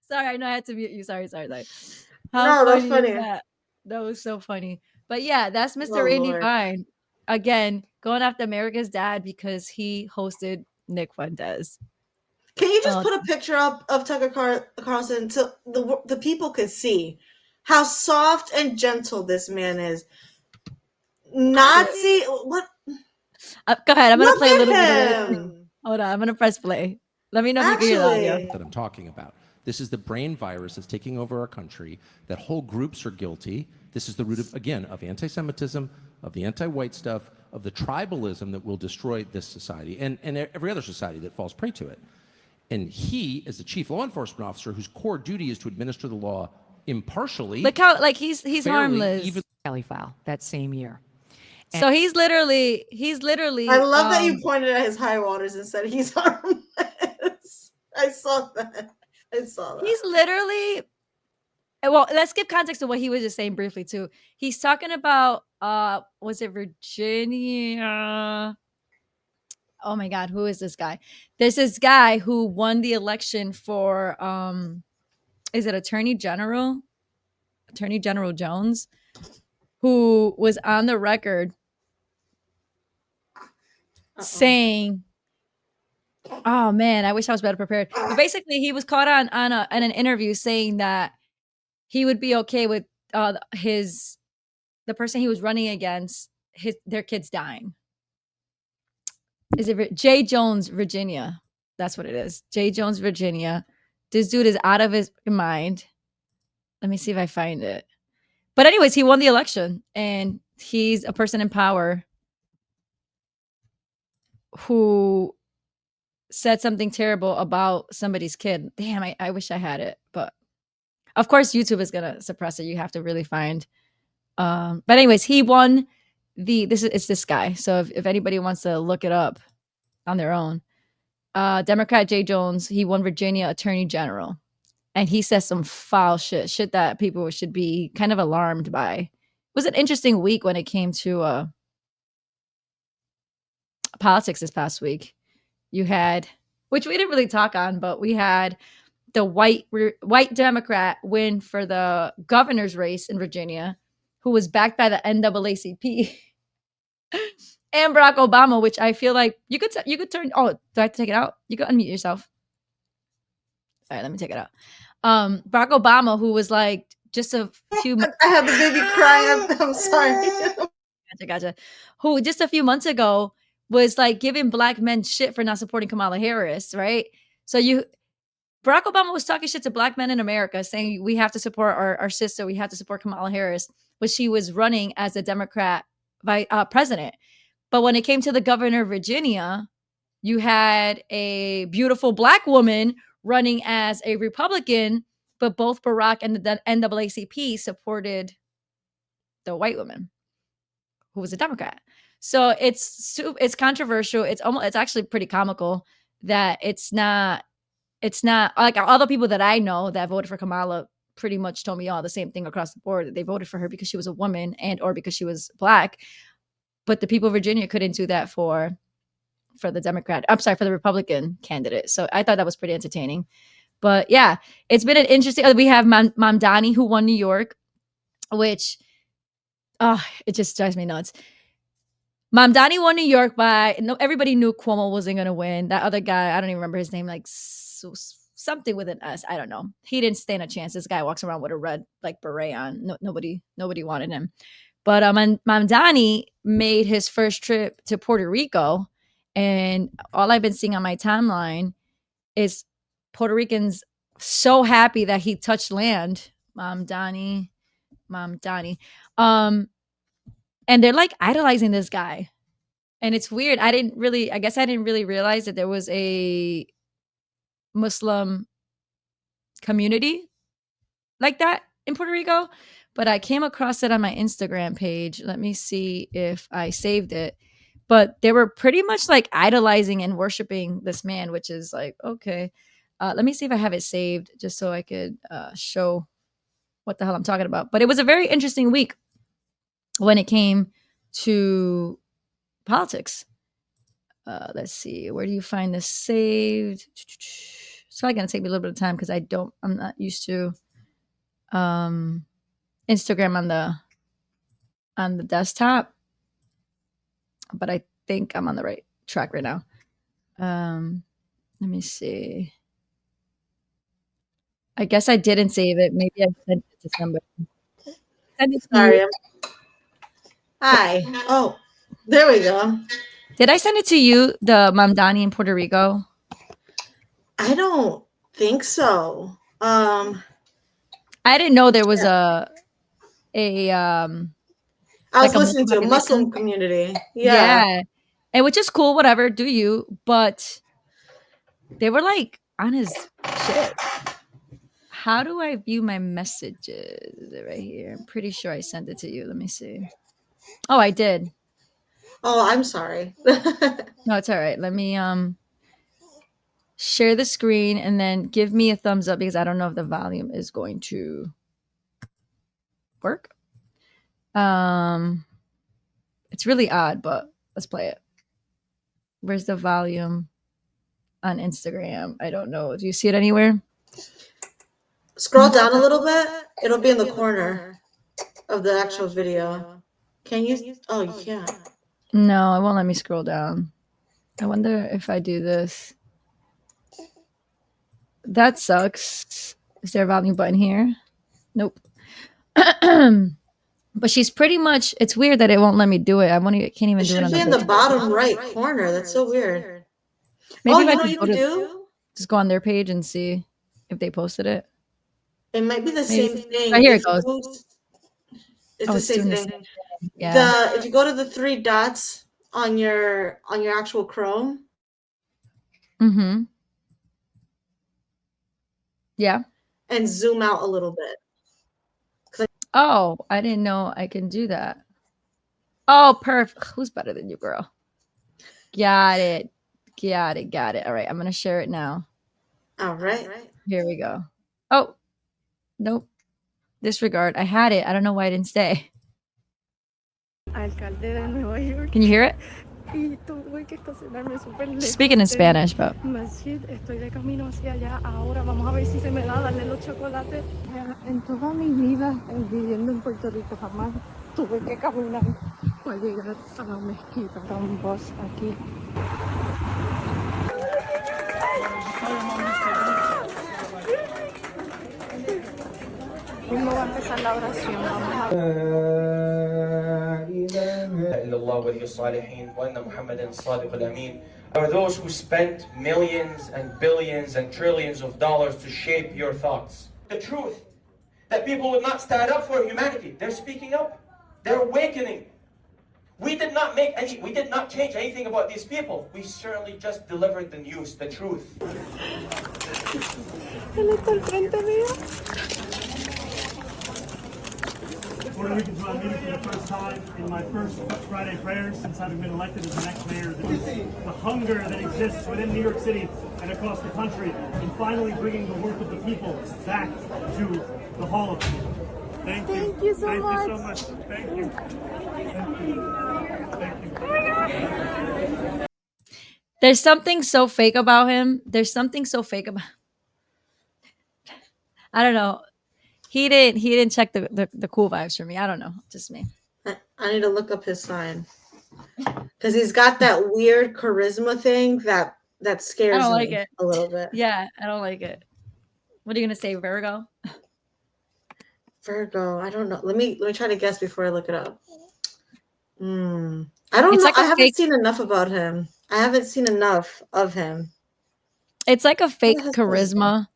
[SPEAKER 1] Sorry, I know I had to mute you. Sorry. How
[SPEAKER 2] No, that's
[SPEAKER 1] funny
[SPEAKER 2] funny.
[SPEAKER 1] is that? That was so funny. But yeah, that's Mr.
[SPEAKER 2] Oh,
[SPEAKER 1] Randy
[SPEAKER 2] Lord.
[SPEAKER 1] Fine. Again, going after America's dad because he hosted Nick Fuentes.
[SPEAKER 2] Can you just put a picture up of Tucker Carlson so the people could see how soft and gentle this man is? Nazi, what?
[SPEAKER 1] Go ahead. I'm gonna
[SPEAKER 2] Look
[SPEAKER 1] play a
[SPEAKER 2] at
[SPEAKER 1] little bit of it.
[SPEAKER 2] him.
[SPEAKER 1] Hold on. I'm gonna press play. Let me know if you can hear the audio.
[SPEAKER 2] Actually,
[SPEAKER 8] that I'm talking about. This is the brain virus that's taking over our country, that whole groups are guilty. This is the root of, again, of anti-Semitism, of the anti-white stuff, of the tribalism that will destroy this society and every other society that falls prey to it. And he, as the chief law enforcement officer, whose core duty is to administer the law impartially.
[SPEAKER 1] Look how he's
[SPEAKER 8] fairly,
[SPEAKER 1] harmless.
[SPEAKER 6] Kelly file that same year.
[SPEAKER 1] So he's literally.
[SPEAKER 2] I love that you pointed at his high waters and said he's harmless. I saw that.
[SPEAKER 1] He's literally. Well, let's give context to what he was just saying briefly too. He's talking about was it Virginia? Oh my God, who is this guy? There's this guy who won the election for is it Attorney General Jones, who was on the record saying, oh man, I wish I was better prepared. But basically, he was caught on on an interview saying that he would be okay with the person he was running against their kids dying. Is it J. Jones, Virginia? That's what it is. J. Jones, Virginia. This dude is out of his mind. Let me see if I find it. But anyways, he won the election, and he's a person in power who said something terrible about somebody's kid. Damn, I wish I had it, but of course YouTube is gonna suppress it. You have to really find. But anyways, he won it's this guy. So if anybody wants to look it up on their own, Democrat Jay Jones, he won Virginia Attorney General, and he says some foul shit that people should be kind of alarmed by. It was an interesting week when it came to politics this past week. You had, which we didn't really talk on, but we had the white Democrat win for the governor's race in Virginia, who was backed by the NAACP, and Barack Obama, which I feel like you could turn. Oh, do I have to take it out? You could unmute yourself. All right, let me take it out. Barack Obama, who was like just a few.
[SPEAKER 2] I had the baby crying. I'm sorry.
[SPEAKER 1] Gotcha. Who just a few months ago was like giving black men shit for not supporting Kamala Harris, right? So Barack Obama was talking shit to black men in America, saying we have to support our sister, we have to support Kamala Harris, but she was running as a Democrat president. But when it came to the governor of Virginia, you had a beautiful black woman running as a Republican, but both Barack and the NAACP supported the white woman who was a Democrat. So it's controversial. It's actually pretty comical that it's not like all the people that I know that voted for Kamala pretty much told me all the same thing across the board, that they voted for her because she was a woman and or because she was black. But the people of Virginia couldn't do that for the Democrat. I'm sorry, for the Republican candidate. So I thought that was pretty entertaining. But yeah, it's been an interesting. We have Mamdani, who won New York, which it just drives me nuts. Mamdani won New York everybody knew Cuomo wasn't going to win. That other guy, I don't even remember his name, like something with an S. I don't know. He didn't stand a chance. This guy walks around with a red like beret on. Nobody wanted him. But Mamdani made his first trip to Puerto Rico, and all I've been seeing on my timeline is Puerto Ricans so happy that he touched land. Mamdani. And they're like idolizing this guy. And it's weird. I guess I didn't really realize that there was a Muslim community like that in Puerto Rico, but I came across it on my Instagram page. Let me see if I saved it. But they were pretty much like idolizing and worshiping this man, which is like, okay. Let me see if I have it saved just so I could show what the hell I'm talking about. But it was a very interesting week when it came to politics. Let's see, where do you find this saved? It's probably gonna take me a little bit of time because I'm not used to Instagram on the desktop, but I think I'm on the right track right now. Let me see. I guess I didn't save it. Maybe I sent it to somebody. Send it to
[SPEAKER 2] Sorry.
[SPEAKER 1] you.
[SPEAKER 2] Hi. Oh, there we go.
[SPEAKER 1] Did I send it to you, the Mamdani in Puerto Rico?
[SPEAKER 2] I don't think so.
[SPEAKER 1] I didn't know there was a
[SPEAKER 2] I
[SPEAKER 1] like
[SPEAKER 2] was
[SPEAKER 1] a
[SPEAKER 2] listening to a Muslim
[SPEAKER 1] population.
[SPEAKER 2] community.
[SPEAKER 1] Yeah. And which is cool, whatever, do you. But they were like on his shit. How do I view my messages? Is it right here? I'm pretty sure I sent it to you. Let me see. Oh, I did.
[SPEAKER 2] Oh, I'm sorry.
[SPEAKER 1] No, it's all right. Let me share the screen and then give me a thumbs up because I don't know if the volume is going to work. It's really odd, but let's play it. Where's the volume on Instagram? I don't know. Do you see it anywhere?
[SPEAKER 2] Scroll down a little bit. It'll be in the corner of the actual video. Can you? Oh, you can't.
[SPEAKER 1] No, it won't let me scroll down. I wonder if I do this. That sucks. Is there a volume button here? Nope. But she's pretty much. It's weird that it won't let me do it. Can't even
[SPEAKER 2] It
[SPEAKER 1] do it
[SPEAKER 2] should
[SPEAKER 1] on
[SPEAKER 2] be
[SPEAKER 1] the
[SPEAKER 2] in
[SPEAKER 1] big
[SPEAKER 2] the
[SPEAKER 1] screen.
[SPEAKER 2] bottom right corner. That's so weird. Oh,
[SPEAKER 1] Maybe if
[SPEAKER 2] you
[SPEAKER 1] I
[SPEAKER 2] know what
[SPEAKER 1] could
[SPEAKER 2] you
[SPEAKER 1] go
[SPEAKER 2] can
[SPEAKER 1] to
[SPEAKER 2] do?
[SPEAKER 1] just go on their page and see if they posted it.
[SPEAKER 2] It might be the
[SPEAKER 1] Maybe.
[SPEAKER 2] same
[SPEAKER 1] Oh,
[SPEAKER 2] thing.
[SPEAKER 1] here it
[SPEAKER 2] If
[SPEAKER 1] goes.
[SPEAKER 2] you, it's
[SPEAKER 1] Oh,
[SPEAKER 2] the
[SPEAKER 1] it's
[SPEAKER 2] same
[SPEAKER 1] doing the
[SPEAKER 2] thing.
[SPEAKER 1] same thing. Yeah.
[SPEAKER 2] If you go to the three dots on your actual Chrome
[SPEAKER 1] Mm-hmm. Yeah.
[SPEAKER 2] and zoom out a little bit.
[SPEAKER 1] Oh, I didn't know I can do that. Oh, perfect. Who's better than you, girl? Got it. Got it. Got it. All right. I'm going to share it now.
[SPEAKER 2] All right.
[SPEAKER 1] Here we go. Oh, nope. Disregard. I had it. I don't know why I didn't stay.
[SPEAKER 7] Alcalde de Nueva York.
[SPEAKER 1] Can you hear it?
[SPEAKER 7] Y tuve que estacionarme súper lejos.
[SPEAKER 1] She's speaking in
[SPEAKER 7] del
[SPEAKER 1] Spanish, but
[SPEAKER 7] Masjid. Estoy de camino hacia allá ahora. Vamos a ver si se me da darle los chocolates. En toda mi vida, viviendo en Puerto Rico, jamás tuve que caminar para llegar a la mezquita. Con vos aquí. ¿Cómo va a empezar la oración? Vamos a
[SPEAKER 9] Are those who spent millions and billions and trillions of dollars to shape your thoughts. The truth that people would not stand up for humanity. They're speaking up. They're awakening. We did not change anything about these people. We certainly just delivered the news, the truth.
[SPEAKER 10] Puerto Ricans who I'm meeting for the first time in my first Friday prayers since having been elected as the next mayor. The hunger that exists within New York City and across the country in finally bringing the work of the people back to the Hall of Fame. Thank you.
[SPEAKER 7] Thank you so
[SPEAKER 10] Thank
[SPEAKER 7] much.
[SPEAKER 10] you so much. Thank you. Thank you.
[SPEAKER 1] there's something so fake about him. There's something so fake about. I don't know. He didn't check the cool vibes for me. I don't know. Just me.
[SPEAKER 2] I need to look up his sign because he's got that weird charisma thing that
[SPEAKER 1] I
[SPEAKER 2] scares
[SPEAKER 1] don't like
[SPEAKER 2] me
[SPEAKER 1] it.
[SPEAKER 2] a little bit.
[SPEAKER 1] Yeah, I don't like it. What are you gonna say, Virgo?
[SPEAKER 2] Virgo. I don't know. Let me try to guess before I look it up. I don't
[SPEAKER 1] It's
[SPEAKER 2] know.
[SPEAKER 1] like
[SPEAKER 2] I
[SPEAKER 1] a
[SPEAKER 2] haven't
[SPEAKER 1] fake.
[SPEAKER 2] seen enough about him. I haven't seen enough of him.
[SPEAKER 1] It's like a
[SPEAKER 2] What the
[SPEAKER 1] fake
[SPEAKER 2] hell's this?
[SPEAKER 1] charisma,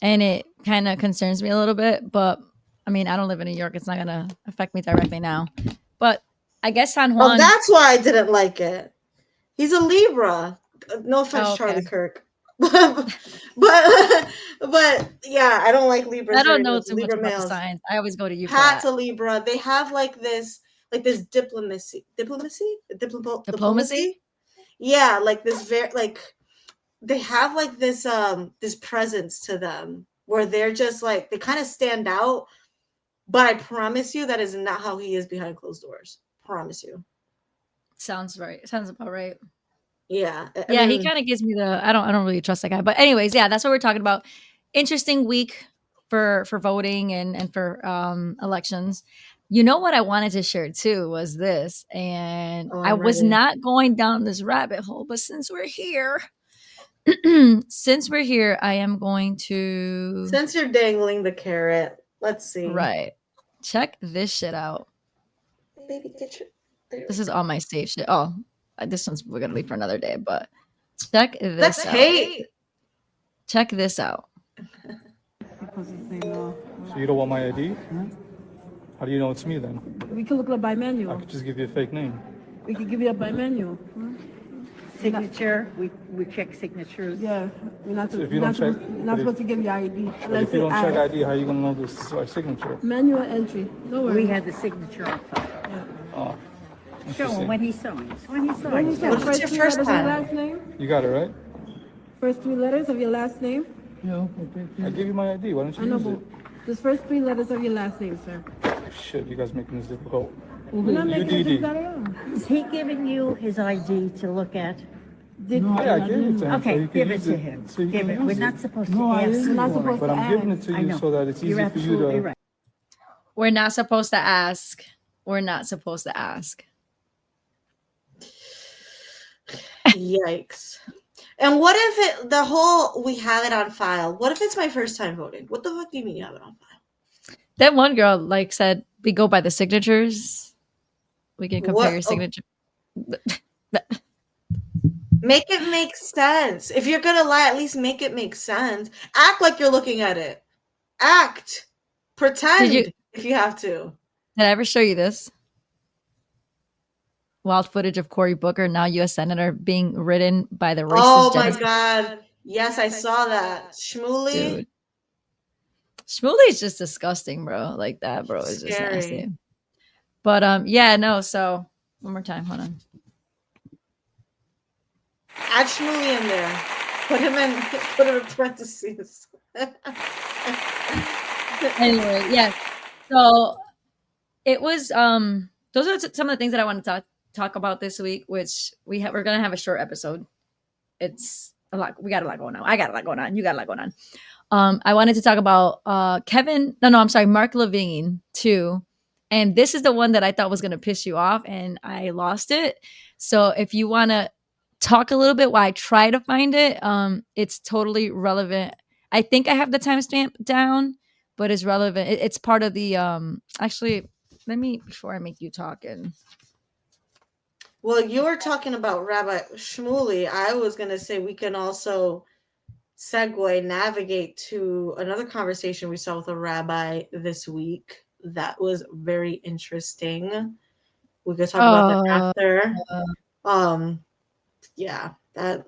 [SPEAKER 1] and it kind of concerns me a little bit. But I mean, I don't live in New York. It's not gonna affect me directly now. But I guess San
[SPEAKER 2] Oh,
[SPEAKER 1] Juan.
[SPEAKER 2] that's why I didn't like it. He's a Libra. No offense,
[SPEAKER 1] Oh, okay.
[SPEAKER 2] Charlie Kirk. but yeah, I don't like Libras
[SPEAKER 1] I don't
[SPEAKER 2] very
[SPEAKER 1] know
[SPEAKER 2] much.
[SPEAKER 1] too much
[SPEAKER 2] Libra
[SPEAKER 1] about the
[SPEAKER 2] males.
[SPEAKER 1] signs. I always go to you for
[SPEAKER 2] Pat's
[SPEAKER 1] that.
[SPEAKER 2] a Libra. They have like this diplomacy.
[SPEAKER 1] Diplomacy.
[SPEAKER 2] Yeah, like this very like they have like this presence to them where they're just like they kind of stand out, but I promise you that is not how he is behind closed doors. Promise you.
[SPEAKER 1] Sounds right. Sounds about right.
[SPEAKER 2] Yeah. I
[SPEAKER 1] Yeah, he
[SPEAKER 2] mean,
[SPEAKER 1] kind of gives me the I don't really trust that guy. But anyways, yeah, that's what we're talking about. Interesting week for voting and for elections. You know what I wanted to share too was this, and
[SPEAKER 2] oh,
[SPEAKER 1] I
[SPEAKER 2] I'm
[SPEAKER 1] was
[SPEAKER 2] ready.
[SPEAKER 1] not going down this rabbit hole, but since we're here, I am going to
[SPEAKER 2] Since you're dangling the carrot, let's see.
[SPEAKER 1] right. Check this shit out.
[SPEAKER 2] Baby, get your. There
[SPEAKER 1] This
[SPEAKER 2] we
[SPEAKER 1] is
[SPEAKER 2] go.
[SPEAKER 1] all my saved shit. Oh, this one's we're gonna leave for another day, but check this
[SPEAKER 2] That's
[SPEAKER 1] out.
[SPEAKER 2] hate.
[SPEAKER 1] Check this out.
[SPEAKER 10] So you don't want my ID? How do you know it's me then?
[SPEAKER 11] We can look up by
[SPEAKER 10] I
[SPEAKER 11] manual.
[SPEAKER 10] could just give you a fake name.
[SPEAKER 11] We can give you a by manual.
[SPEAKER 6] Signature, we check signatures.
[SPEAKER 11] Yeah, we're not,
[SPEAKER 10] So if you don't check-
[SPEAKER 11] not supposed to give you ID.
[SPEAKER 10] But
[SPEAKER 11] Unless
[SPEAKER 10] if you don't
[SPEAKER 11] they
[SPEAKER 10] check
[SPEAKER 11] ask.
[SPEAKER 10] ID, how are you gonna know this is our signature?
[SPEAKER 11] Manual entry. No worries.
[SPEAKER 6] We had the signature on file.
[SPEAKER 10] Oh,
[SPEAKER 6] Show him
[SPEAKER 10] interesting.
[SPEAKER 6] when he signs. When he
[SPEAKER 11] When you
[SPEAKER 6] signs.
[SPEAKER 11] say
[SPEAKER 2] What's
[SPEAKER 11] first
[SPEAKER 2] your
[SPEAKER 11] three
[SPEAKER 2] first
[SPEAKER 11] letters of your
[SPEAKER 2] time?
[SPEAKER 11] last name?
[SPEAKER 10] You got it, right?
[SPEAKER 11] First three letters of your last name?
[SPEAKER 10] I gave you my ID. Why don't
[SPEAKER 11] I
[SPEAKER 10] you
[SPEAKER 11] know,
[SPEAKER 10] use
[SPEAKER 11] but
[SPEAKER 10] it?
[SPEAKER 11] the first three letters of your last name, sir.
[SPEAKER 10] Shit, you guys making this difficult.
[SPEAKER 11] We're not making it
[SPEAKER 10] UDD.
[SPEAKER 11] difficult at all.
[SPEAKER 6] Is he giving you his ID to look at?
[SPEAKER 10] Yeah, I gave it to him. so
[SPEAKER 6] Okay,
[SPEAKER 10] you can
[SPEAKER 6] give it
[SPEAKER 10] use
[SPEAKER 6] to him.
[SPEAKER 10] So you
[SPEAKER 6] Give
[SPEAKER 10] can
[SPEAKER 6] it. We're
[SPEAKER 10] use
[SPEAKER 6] not
[SPEAKER 10] it.
[SPEAKER 6] supposed to
[SPEAKER 11] No, I
[SPEAKER 6] ask
[SPEAKER 11] didn't. We're not
[SPEAKER 6] for
[SPEAKER 11] supposed
[SPEAKER 6] it.
[SPEAKER 10] But I'm giving it to
[SPEAKER 6] I
[SPEAKER 10] you
[SPEAKER 6] know.
[SPEAKER 10] so that it's
[SPEAKER 6] You're
[SPEAKER 10] easy for you
[SPEAKER 6] absolutely
[SPEAKER 10] to.
[SPEAKER 6] right.
[SPEAKER 1] We're not supposed to ask. We're not supposed to ask.
[SPEAKER 2] Yikes. And what if the whole we have it on file? What if it's my first time voting? What the fuck do you mean you have it on file?
[SPEAKER 1] That one girl like said we go by the signatures. We can compare
[SPEAKER 2] What?
[SPEAKER 1] your
[SPEAKER 2] Oh,
[SPEAKER 1] signature.
[SPEAKER 2] make it make sense. If you're gonna lie, at least make it make sense. Act like you're looking at it. Act.
[SPEAKER 1] Did you
[SPEAKER 2] Pretend if you have to.
[SPEAKER 1] did I ever show you this? Wild footage of Cory Booker, now U.S. Senator, being ridden by the racist
[SPEAKER 2] Oh my
[SPEAKER 1] genocide.
[SPEAKER 2] god. Yes, I saw that. Shmooly.
[SPEAKER 1] Dude. Shmuley's just disgusting, bro. Like that, bro, is just
[SPEAKER 2] Scary.
[SPEAKER 1] nasty. But yeah, no, so one more time, hold on.
[SPEAKER 2] Add Shmooly in there. Put him in parentheses.
[SPEAKER 1] Anyway, yeah. So it was those are some of the things that I want to talk about this week, which we're gonna have a short episode. It's a lot. We got a lot going on. I got a lot going on. You got a lot going on. I wanted to talk about Mark Levine too. And this is the one that I thought was gonna piss you off, and I lost it. So if you wanna talk a little bit while I try to find it, it's totally relevant. I think I have the timestamp down, but it's relevant. It's part of the actually let me before I make you talk and
[SPEAKER 2] Well, you were talking about Rabbi Shmuley. I was going to say we can also navigate to another conversation we saw with a rabbi this week that was very interesting. We could talk about that after. Yeah, that.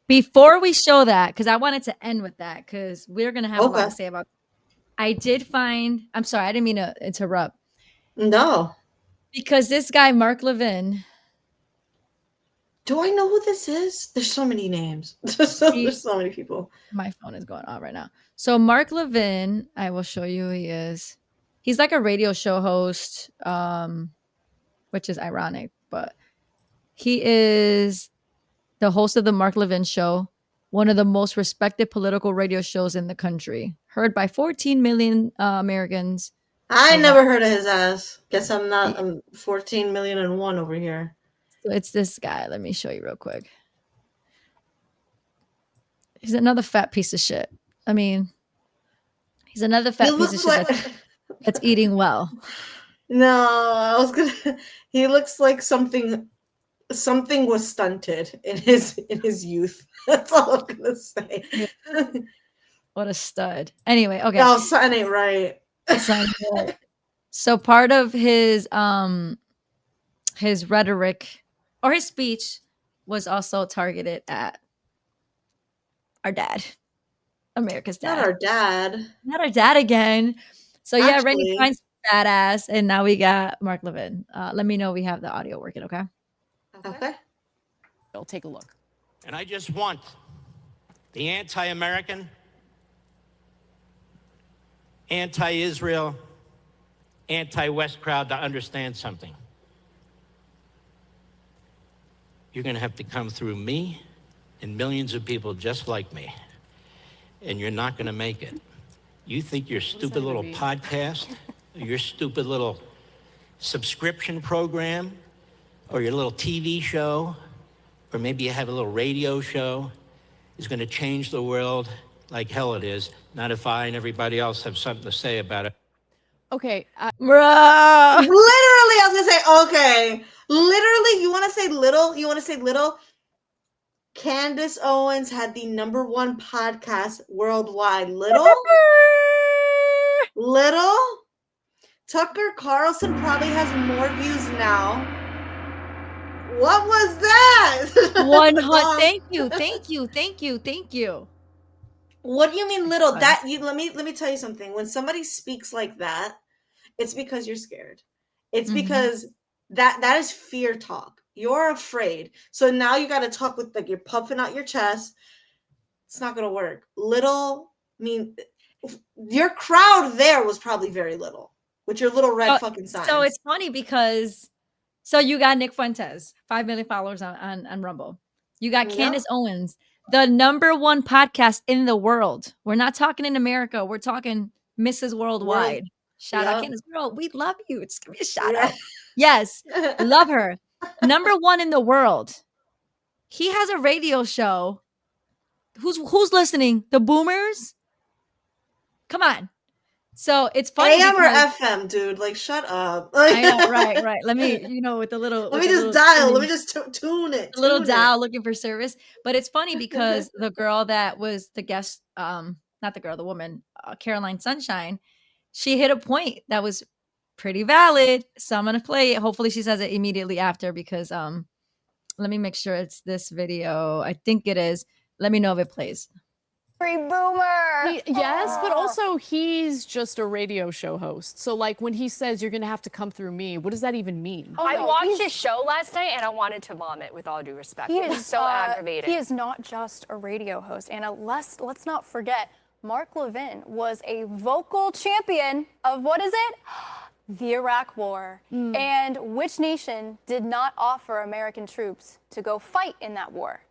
[SPEAKER 1] Before we show that, because I wanted to end with that, because we're gonna have a lot
[SPEAKER 2] Okay.
[SPEAKER 1] to say about. I did find. I'm sorry, I didn't mean to interrupt.
[SPEAKER 2] No.
[SPEAKER 1] Because this guy Mark Levin.
[SPEAKER 2] Do I know who this is? There's so many names. There's so many people.
[SPEAKER 1] My phone is going on right now. So Mark Levin, I will show you who he is. He's like a radio show host, which is ironic, but he is the host of the Mark Levin Show, one of the most respected political radio shows in the country, heard by 14 million Americans.
[SPEAKER 2] I never heard of his ass. Guess I'm 14,000,001 over here.
[SPEAKER 1] So it's this guy. Let me show you real quick. He's another fat piece of shit. I mean, he's another fat piece of shit that's eating well.
[SPEAKER 2] No, I was gonna. He looks like something was stunted in his youth. That's all I'm gonna say.
[SPEAKER 1] What a stud. Anyway, okay.
[SPEAKER 2] No, something ain't right.
[SPEAKER 1] So part of his rhetoric or his speech was also targeted at our dad, America's dad.
[SPEAKER 2] Not our dad.
[SPEAKER 1] Not our dad again. So yeah,
[SPEAKER 2] Actually,
[SPEAKER 1] Randy Fine's badass, and now we got Mark Levin. Let me know we have the audio working, okay?
[SPEAKER 2] Okay.
[SPEAKER 12] We'll take a look.
[SPEAKER 4] And I just want the anti-American, anti-Israel, anti-West crowd to understand something. You're going to have to come through me and millions of people just like me, and you're not going to make it. You think your stupid little podcast, or your stupid little subscription program, or your little TV show, or maybe you have a little radio show, is going to change the world like hell it is, not if I and everybody else have something to say about it.
[SPEAKER 12] Okay.
[SPEAKER 1] Bruh.
[SPEAKER 2] Literally, I was gonna say, okay. Literally, you want to say little? You want to say little? Candace Owens had the #1 podcast worldwide. Little? Little? Tucker Carlson probably has more views now. What was that?
[SPEAKER 1] Thank you.
[SPEAKER 2] What do you mean little? Let me tell you something. When somebody speaks like that, it's because you're scared. It's because that is fear talk. You're afraid. So now you got to talk with like you're puffing out your chest. It's not going to work. Little mean your crowd there was probably very little with your little red fucking signs.
[SPEAKER 1] So it's funny because you got Nick Fuentes, 5 million followers on Rumble. You got Candace Owens, the #1 podcast in the world. We're not talking in America. We're talking Mrs. Worldwide. Shout out Candace. Girl, we love you. Just give me a shout out. Yes, love her. #1 in the world. He has a radio show. Who's listening? The boomers? Come on. So it's funny
[SPEAKER 2] AM or
[SPEAKER 1] because
[SPEAKER 2] FM, dude? Like, shut up.
[SPEAKER 1] I know, right. Let me, with the little,
[SPEAKER 2] Let me just dial. Let me just tune it.
[SPEAKER 1] the little
[SPEAKER 2] Tune it.
[SPEAKER 1] dial looking for service. But it's funny because the girl that was the guest, not the girl, the woman, Caroline Sunshine, she hit a point that was pretty valid. So I'm gonna play it. Hopefully she says it immediately after because let me make sure it's this video. I think it is. Let me know if it plays.
[SPEAKER 5] Free boomer.
[SPEAKER 12] Yes, but also he's just a radio show host. So like when he says you're gonna have to come through me, what does that even mean?
[SPEAKER 5] I watched his show last night and I wanted to vomit. With all due respect,
[SPEAKER 13] He
[SPEAKER 5] it was
[SPEAKER 13] is
[SPEAKER 5] so aggravating.
[SPEAKER 13] He is not just a radio host, Anna. Let's not forget, Mark Levin was a vocal champion of what is it? The Iraq War. And which nation did not offer American troops to go fight in that war?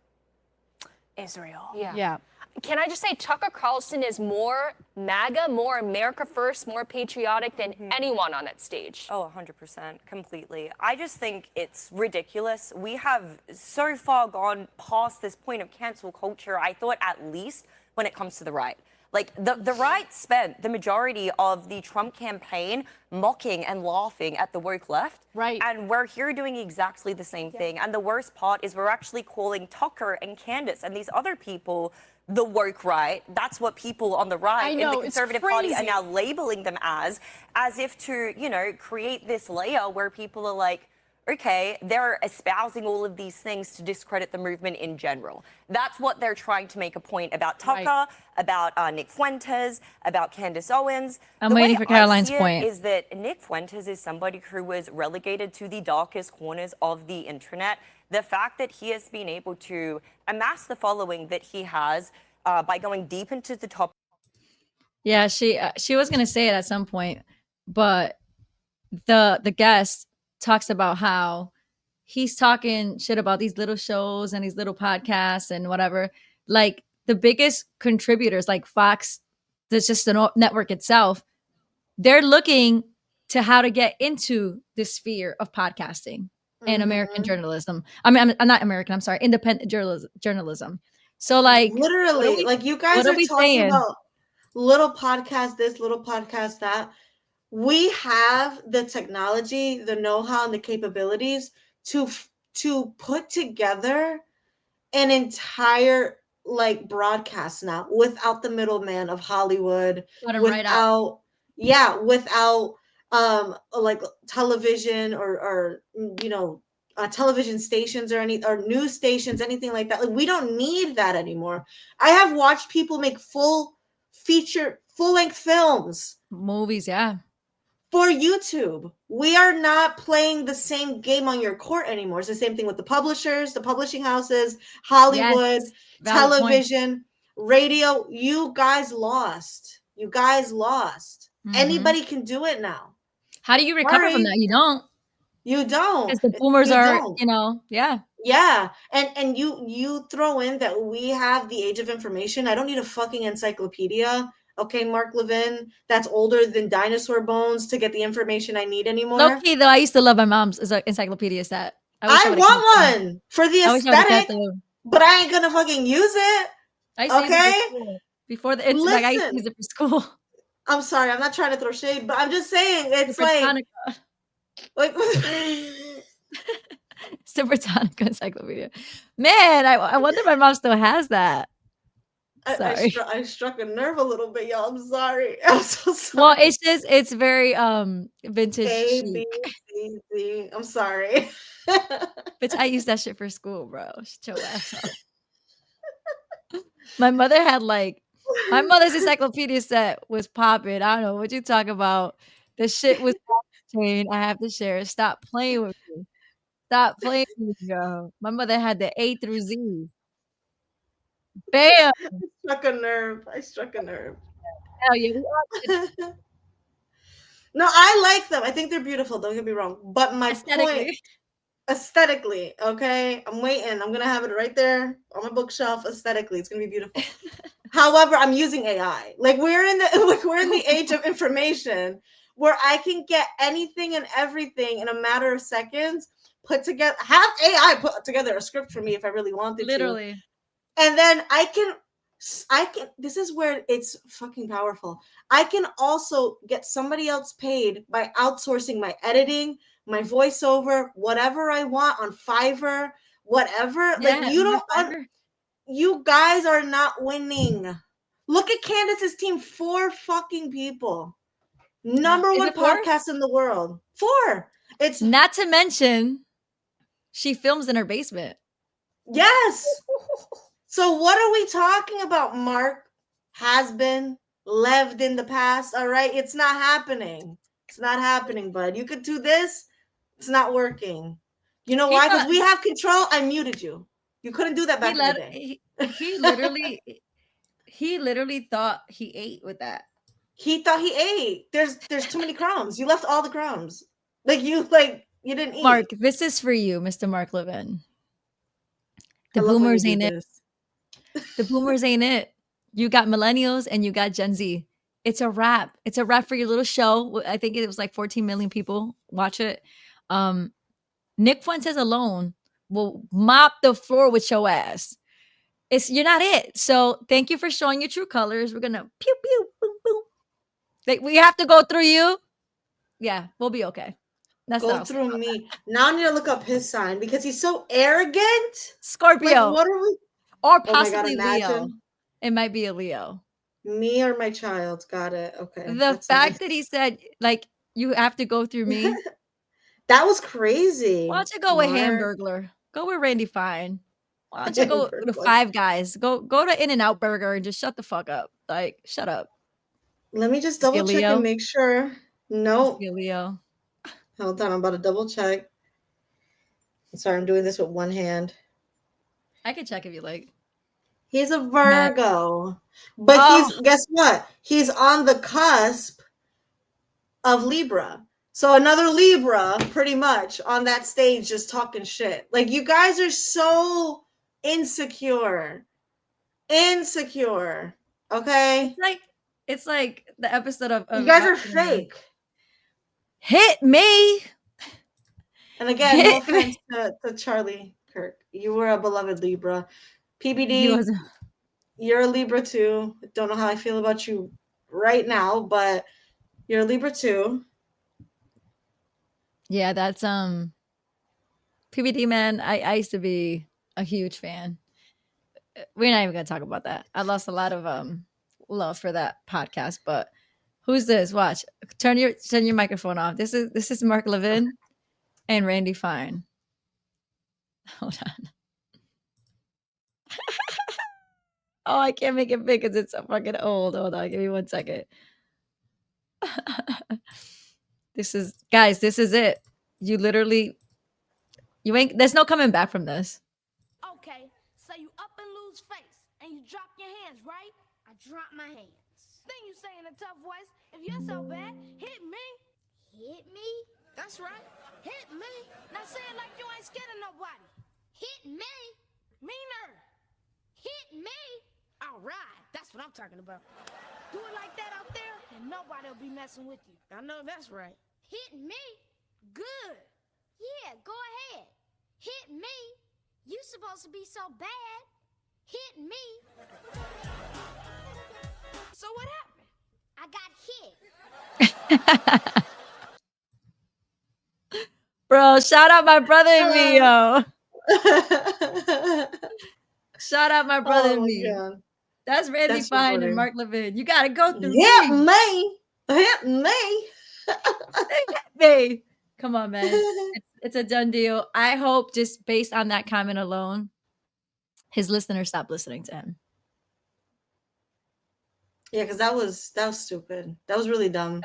[SPEAKER 13] Israel.
[SPEAKER 12] Yeah.
[SPEAKER 5] Can I just say Tucker Carlson is more MAGA, more America first, more patriotic than anyone on that stage?
[SPEAKER 14] Oh, 100%, completely. I just think it's ridiculous. We have so far gone past this point of cancel culture, I thought, at least when it comes to the right. Like, the right spent the majority of the Trump campaign mocking and laughing at the woke left.
[SPEAKER 12] Right.
[SPEAKER 14] And we're here doing exactly the same thing. And the worst part is we're actually calling Tucker and Candace and these other people the woke right. That's what people on the right in the Conservative Party are now labeling them as if to, create this layer where people are like, okay, they're espousing all of these things to discredit the movement in general. That's what they're trying to make a point about Tucker, about Nick Fuentes, about Candace Owens.
[SPEAKER 1] I'm waiting for Caroline's point.
[SPEAKER 14] Is that Nick Fuentes is somebody who was relegated to the darkest corners of the internet. The fact that he has been able to amass the following that he has by going deep into the top.
[SPEAKER 1] Yeah, she was gonna say it at some point, but the guest talks about how he's talking shit about these little shows and these little podcasts and whatever. Like the biggest contributors, like Fox, that's just the network itself, they're looking to how to get into the sphere of podcasting and American journalism. I mean, I'm not American. I'm sorry, independent journalism. So like,
[SPEAKER 2] literally, like you guys are talking about little podcast this, little podcast that. We have the technology, the know-how, and the capabilities to put together an entire broadcast now without the middleman of Hollywood, without television or television stations or news stations, anything like that. Like we don't need that anymore. I have watched people make full-length films,
[SPEAKER 1] movies,
[SPEAKER 2] for YouTube. We are not playing the same game on your court anymore. It's the same thing with the publishers, the publishing houses, Hollywood, television, radio. You guys lost. Anybody can do it now.
[SPEAKER 1] How do you recover from that? You don't. Because the boomers
[SPEAKER 2] Yeah. And you throw in that we have the age of information. I don't need a fucking encyclopedia. Okay, Mark Levin, that's older than dinosaur bones to get the information I need anymore.
[SPEAKER 1] Low-key, though, I used to love my mom's encyclopedia set.
[SPEAKER 2] I want one for the aesthetic, but I ain't gonna fucking use it.
[SPEAKER 1] I used to use it for school. Before the internet, I used to use it for school.
[SPEAKER 2] I'm sorry, I'm not trying to throw shade, but I'm just saying it's
[SPEAKER 1] it's the Britannica encyclopedia. Man, I wonder if my mom still has that.
[SPEAKER 2] I struck a nerve a little bit, y'all. I'm sorry. I'm so sorry.
[SPEAKER 1] Well, it's very vintage.
[SPEAKER 2] A, B, C, D. I'm sorry.
[SPEAKER 1] Bitch, I used that shit for school, bro. Shut your ass up. My mother had my mother's encyclopedia set was popping. I don't know what you talk about. The shit was chain. I have to share it. Stop playing with me. Stop playing with me, girl. My mother had the A through Z. Bam!
[SPEAKER 2] I struck a nerve.
[SPEAKER 1] Hell yeah.
[SPEAKER 2] No, I like them. I think they're beautiful. Don't get me wrong. But my point, aesthetically, okay? I'm waiting. I'm gonna have it right there on my bookshelf. Aesthetically, it's gonna be beautiful. However, I'm using AI. We're in the age of information where I can get anything and everything in a matter of seconds. put together, have AI put together a script for me if I really wanted
[SPEAKER 1] Literally.
[SPEAKER 2] to. And then I can, this is where it's fucking powerful. I can also get somebody else paid by outsourcing my editing, my voiceover, whatever I want on Fiverr, whatever. Like,
[SPEAKER 1] Yeah,
[SPEAKER 2] you
[SPEAKER 1] remember
[SPEAKER 2] don't,
[SPEAKER 1] Fiverr?
[SPEAKER 2] you guys are not winning. Look at Candace's team, 4 fucking people. Number
[SPEAKER 1] Is
[SPEAKER 2] 1
[SPEAKER 1] it 4?
[SPEAKER 2] podcast in the world. 4. It's
[SPEAKER 1] Not to mention, she films in her basement.
[SPEAKER 2] yes. So what are we talking about, Mark? Has been, lived in the past, all right? It's not happening. It's not happening, bud. You could do this. It's not working. You know
[SPEAKER 1] He
[SPEAKER 2] why? Because
[SPEAKER 1] thought
[SPEAKER 2] we have control. I muted you. You couldn't do that
[SPEAKER 1] he
[SPEAKER 2] back in the
[SPEAKER 1] let
[SPEAKER 2] day.
[SPEAKER 1] he literally he literally thought he ate with that.
[SPEAKER 2] He thought he ate. There's too many crumbs. You left all the crumbs. You didn't eat.
[SPEAKER 1] Mark, this is for you, Mr. Mark Levin. The
[SPEAKER 2] I love when you
[SPEAKER 1] boomers
[SPEAKER 2] do
[SPEAKER 1] ain't it.
[SPEAKER 2] this.
[SPEAKER 1] The boomers ain't it. You got millennials and you got Gen Z. It's a wrap. It's a wrap for your little show. I think it was like 14 million people watch it. Nick Fuentes alone will mop the floor with your ass. You're not it. So thank you for showing your true colors. We're gonna pew pew boom boom. Like, we have to go through you. Yeah, we'll be okay. That's
[SPEAKER 2] Go
[SPEAKER 1] not
[SPEAKER 2] through me. Now I need to look up his sign because he's so arrogant.
[SPEAKER 1] Scorpio.
[SPEAKER 2] What are we?
[SPEAKER 1] Or
[SPEAKER 2] Oh my God,
[SPEAKER 1] possibly Leo.
[SPEAKER 2] imagine.
[SPEAKER 1] It might be a Leo.
[SPEAKER 2] Me or my child. Got it. Okay.
[SPEAKER 1] The
[SPEAKER 2] That's
[SPEAKER 1] fact
[SPEAKER 2] nice.
[SPEAKER 1] that he said, like, you have to go through me.
[SPEAKER 2] That was crazy.
[SPEAKER 1] Why don't you go with
[SPEAKER 2] Mark.
[SPEAKER 1] Hamburglar? Go with Randy Fine. Why don't you go to Five Guys? Go to In-N-Out Burger and just shut the fuck up. Like, shut up.
[SPEAKER 2] Let me just
[SPEAKER 1] Is he a
[SPEAKER 2] double check
[SPEAKER 1] Leo?
[SPEAKER 2] and make sure.
[SPEAKER 1] Is
[SPEAKER 2] No.
[SPEAKER 1] he a Leo?
[SPEAKER 2] Hold on. I'm about to double check. Sorry, I'm doing this with one hand.
[SPEAKER 1] I can check if you like.
[SPEAKER 2] He's a
[SPEAKER 1] Matt.
[SPEAKER 2] Virgo. But
[SPEAKER 1] Oh,
[SPEAKER 2] guess what? He's on the cusp of Libra. So another Libra, pretty much, on that stage just talking shit. Like, you guys are so insecure. Insecure. Okay?
[SPEAKER 1] it's like the episode of
[SPEAKER 2] You guys
[SPEAKER 1] what's
[SPEAKER 2] are
[SPEAKER 1] the name?
[SPEAKER 2] fake.
[SPEAKER 1] Hit me.
[SPEAKER 2] And again, no offense to Charlie Kirk. You were a beloved Libra.
[SPEAKER 1] He
[SPEAKER 2] PBD,
[SPEAKER 1] was.
[SPEAKER 2] you're a Libra too. Don't know how I feel about you right now, but you're a Libra too.
[SPEAKER 1] Yeah, that's PBD, man. I used to be a huge fan. We're not even gonna talk about that. I lost a lot of love for that podcast. But who's this? Watch. Turn your microphone off. This is Mark Levin and Randy Fine. Hold on. Oh, I can't make it big because it's so fucking old. Hold on, give me 1 second. This is it. You literally, there's no coming back from this.
[SPEAKER 15] Okay, so you up and lose face, and you drop your hands, right? I drop my hands. Then you say in a tough voice, if you're so bad, hit me. Hit me? That's right. Hit me. Now say it like you ain't scared of nobody. Hit me? Meaner. Hit me? All right, that's what I'm talking about. Do it like that out there, and nobody will be messing with you. I know that's right. Hit me? Good. Yeah, go ahead. Hit me. You supposed to be so bad. Hit me. So what happened? I got hit.
[SPEAKER 1] Bro, shout out my brother and me, yo. Shout out my brother and me.
[SPEAKER 2] God.
[SPEAKER 1] That's Randy
[SPEAKER 2] That's so
[SPEAKER 1] Fine
[SPEAKER 2] funny.
[SPEAKER 1] and Mark Levin. You gotta go through
[SPEAKER 2] Hit
[SPEAKER 1] me.
[SPEAKER 2] me. Hit me.
[SPEAKER 1] Hey, come on, man. It's a done deal. I hope, just based on that comment alone, his listeners stop listening to him.
[SPEAKER 2] Yeah, because that was stupid. That was really dumb.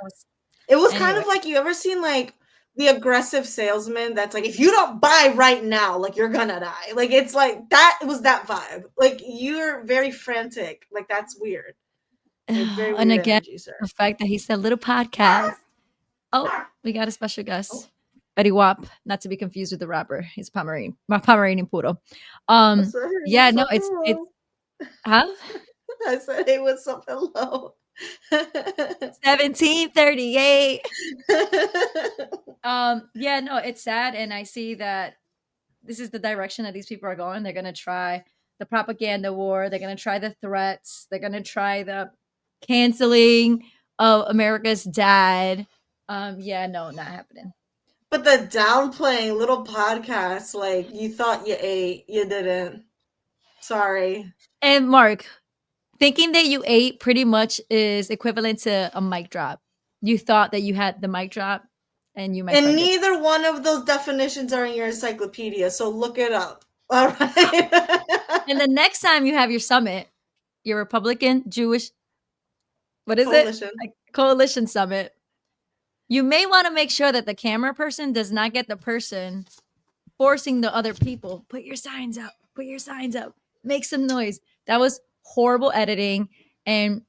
[SPEAKER 2] It was kind of like, you ever seen like the aggressive salesman that's like, if you don't buy right now, like, you're gonna die. Like, it's like that. It was that vibe. Like, you're very frantic. Like, that's weird. Like, very
[SPEAKER 1] And
[SPEAKER 2] weird
[SPEAKER 1] again,
[SPEAKER 2] energy, sir.
[SPEAKER 1] the fact that he said little podcast. Oh, we got a special guest. Eddie Wap, not to be confused with the rapper. He's Pomeranian, my Pomeranian poodle. Yeah, no, it's huh?
[SPEAKER 2] I said, hey, what's up? Hello.
[SPEAKER 1] 1738. Yeah, no, it's sad, and I see that this is the direction that these people are going. They're gonna try the propaganda war. They're gonna try the threats. They're gonna try the canceling of America's dad. Yeah, no, not happening.
[SPEAKER 2] But the downplaying little podcasts, like you thought you ate, you didn't. Sorry.
[SPEAKER 1] And Mark, thinking that you ate pretty much is equivalent to a mic drop. You thought that you had the mic drop, and you, my
[SPEAKER 2] And
[SPEAKER 1] friend, did.
[SPEAKER 2] neither one of those definitions are in your encyclopedia, so look it up. All right.
[SPEAKER 1] And the next time you have your summit, your Republican Jewish, what is it?
[SPEAKER 2] Coalition.
[SPEAKER 1] Like coalition summit, you may want to make sure that the camera person does not get the person forcing the other people. Put your signs up. Put your signs up. Make some noise. That was horrible editing. And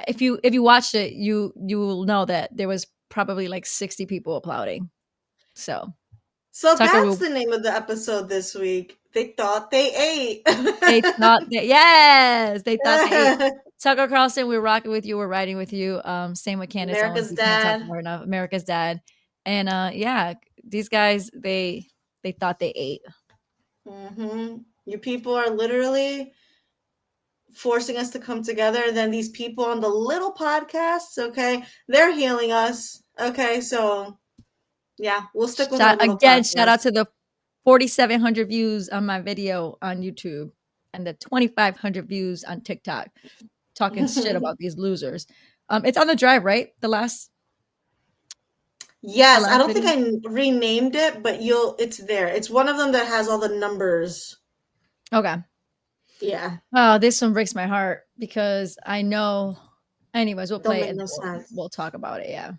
[SPEAKER 1] if you watched it, you will know that there was probably like 60 people applauding. So Tucker
[SPEAKER 2] That's
[SPEAKER 1] will.
[SPEAKER 2] the name of the episode this week. They thought they ate.
[SPEAKER 1] They thought that, yes, they thought they ate. Tucker Carlson, we're rocking with you. We're riding with you. Same with Candace Owens.
[SPEAKER 2] America's
[SPEAKER 1] We can't talk
[SPEAKER 2] dad.
[SPEAKER 1] more enough. America's dad. And yeah, these guys, they thought they ate.
[SPEAKER 2] Mm-hmm. You people are literally forcing us to come together. Then these people on the little podcasts, okay, they're healing us. Okay, so yeah, we'll stick with our little
[SPEAKER 1] Shout out
[SPEAKER 2] podcast.
[SPEAKER 1] to the 4,700 views on my video on YouTube and the 2,500 views on TikTok talking shit about these losers. It's on the drive, right? The last
[SPEAKER 2] Yes, I don't
[SPEAKER 1] video?
[SPEAKER 2] think I renamed it, but it's there. It's one of them that has all the numbers.
[SPEAKER 1] Okay.
[SPEAKER 2] Yeah.
[SPEAKER 1] Oh, this one breaks my heart because I know. Anyways, we'll
[SPEAKER 2] Don't
[SPEAKER 1] play it
[SPEAKER 2] make
[SPEAKER 1] and
[SPEAKER 2] no sense.
[SPEAKER 1] we'll talk about it. Yeah.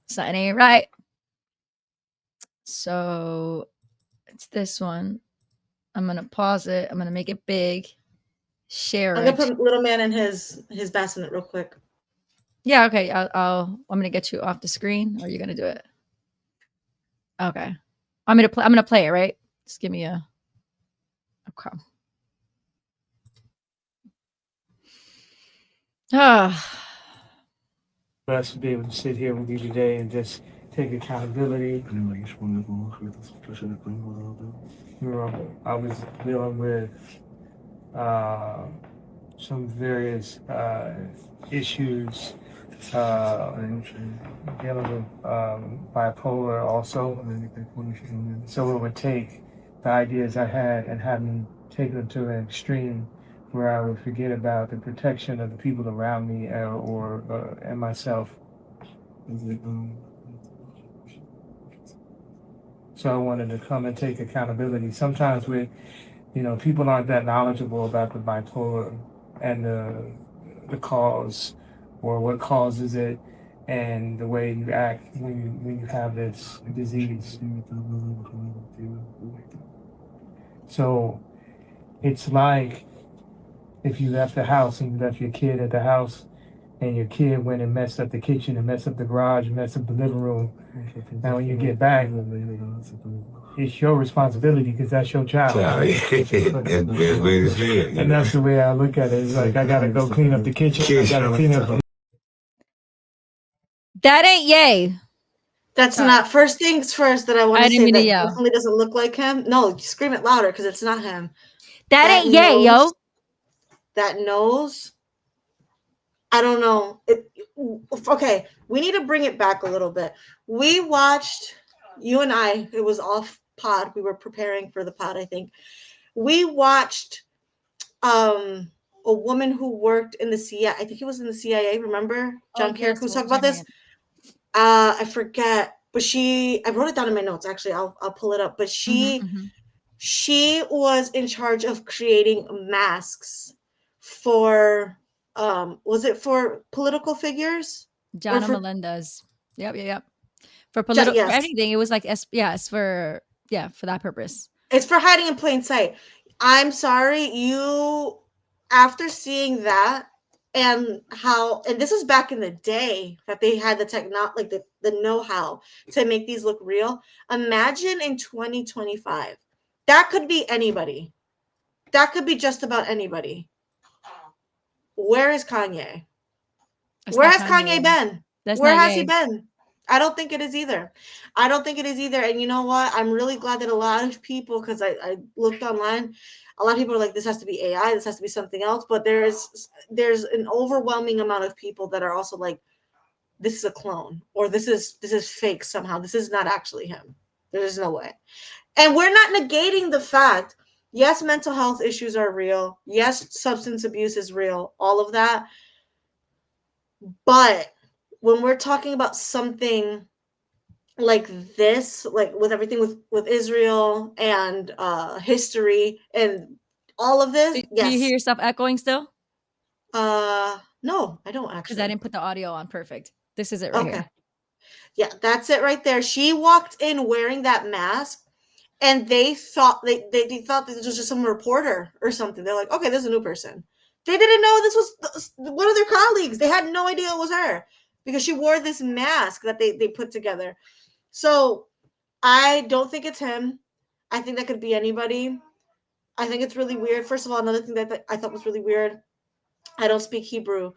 [SPEAKER 1] Something ain't right. So it's this one. I'm gonna pause it. I'm gonna make it big. Share
[SPEAKER 2] I'm gonna
[SPEAKER 1] it.
[SPEAKER 2] put little man in his bassinet real quick.
[SPEAKER 1] Yeah, okay. I'm gonna get you off the screen, or you're gonna do it. Okay. I'm gonna play it, right? Just give me a okay.
[SPEAKER 16] Blessed to be able to sit here with you today and just take accountability. I was dealing with some various issues, dealing with bipolar also. So it would take the ideas I had and have me take them to an extreme where I would forget about the protection of the people around me and myself. So I wanted to come and take accountability. Sometimes people aren't that knowledgeable about the bipolar and the cause or what causes it and the way you act when you have this disease. So it's like if you left the house and you left your kid at the house and your kid went and messed up the kitchen and messed up the garage and messed up the living room. Now when you get back, it's your responsibility because that's your child. And that's the way I look at it. It's like I gotta go clean up the kitchen. I gotta clean up.
[SPEAKER 1] That ain't yay.
[SPEAKER 2] That's not first things first that I want to
[SPEAKER 1] didn't
[SPEAKER 2] say
[SPEAKER 1] mean to
[SPEAKER 2] that
[SPEAKER 1] yell.
[SPEAKER 2] definitely doesn't look like him. No, scream it louder because it's not him.
[SPEAKER 1] That ain't yay, yo.
[SPEAKER 2] That nose. I don't know. Okay, we need to bring it back a little bit. We watched, you and I, it was off pod. We were preparing for the pod, I think. We watched a woman who worked in the CIA. I think it was in the CIA, remember? John Carrick, who's talking about this. I forget, but I wrote it down in my notes, actually. I'll pull it up. But she was in charge of creating masks for was it for political figures?
[SPEAKER 1] Jana Melendez. Yep. For for anything, it was like it's for that purpose.
[SPEAKER 2] It's for hiding in plain sight. I'm sorry, after seeing that and this was back in the day that they had the the know-how to make these look real. Imagine in 2025. That could be anybody. That could be just about anybody. Where is Kanye? Where has Kanye been? Where has he been? I don't think it is either. I don't think it is either. And you know what? I'm really glad that a lot of people, because I looked online, a lot of people are like, this has to be AI, this has to be something else. But there's an overwhelming amount of people that are also like, this is a clone, or this is fake somehow. This is not actually him. There's no way. And we're not negating the fact, yes, mental health issues are real. Yes, substance abuse is real. All of that. But when we're talking about something like this, like with everything with Israel and history and all of this,
[SPEAKER 1] Do you hear
[SPEAKER 2] yes.
[SPEAKER 1] yourself echoing still?
[SPEAKER 2] No, I don't
[SPEAKER 1] Because I
[SPEAKER 2] actually.
[SPEAKER 1] didn't put the audio on perfect. This is it right
[SPEAKER 2] Okay.
[SPEAKER 1] here.
[SPEAKER 2] Yeah, that's it right there. She walked in wearing that mask, and they thought they thought this was just some reporter or something. They're like, okay, this is a new person. They didn't know this was one of their colleagues. They had no idea it was her because she wore this mask that they put together. So I don't think it's him. I think that could be anybody. I think it's really weird. First of all, another thing that I thought was really weird. I don't speak Hebrew,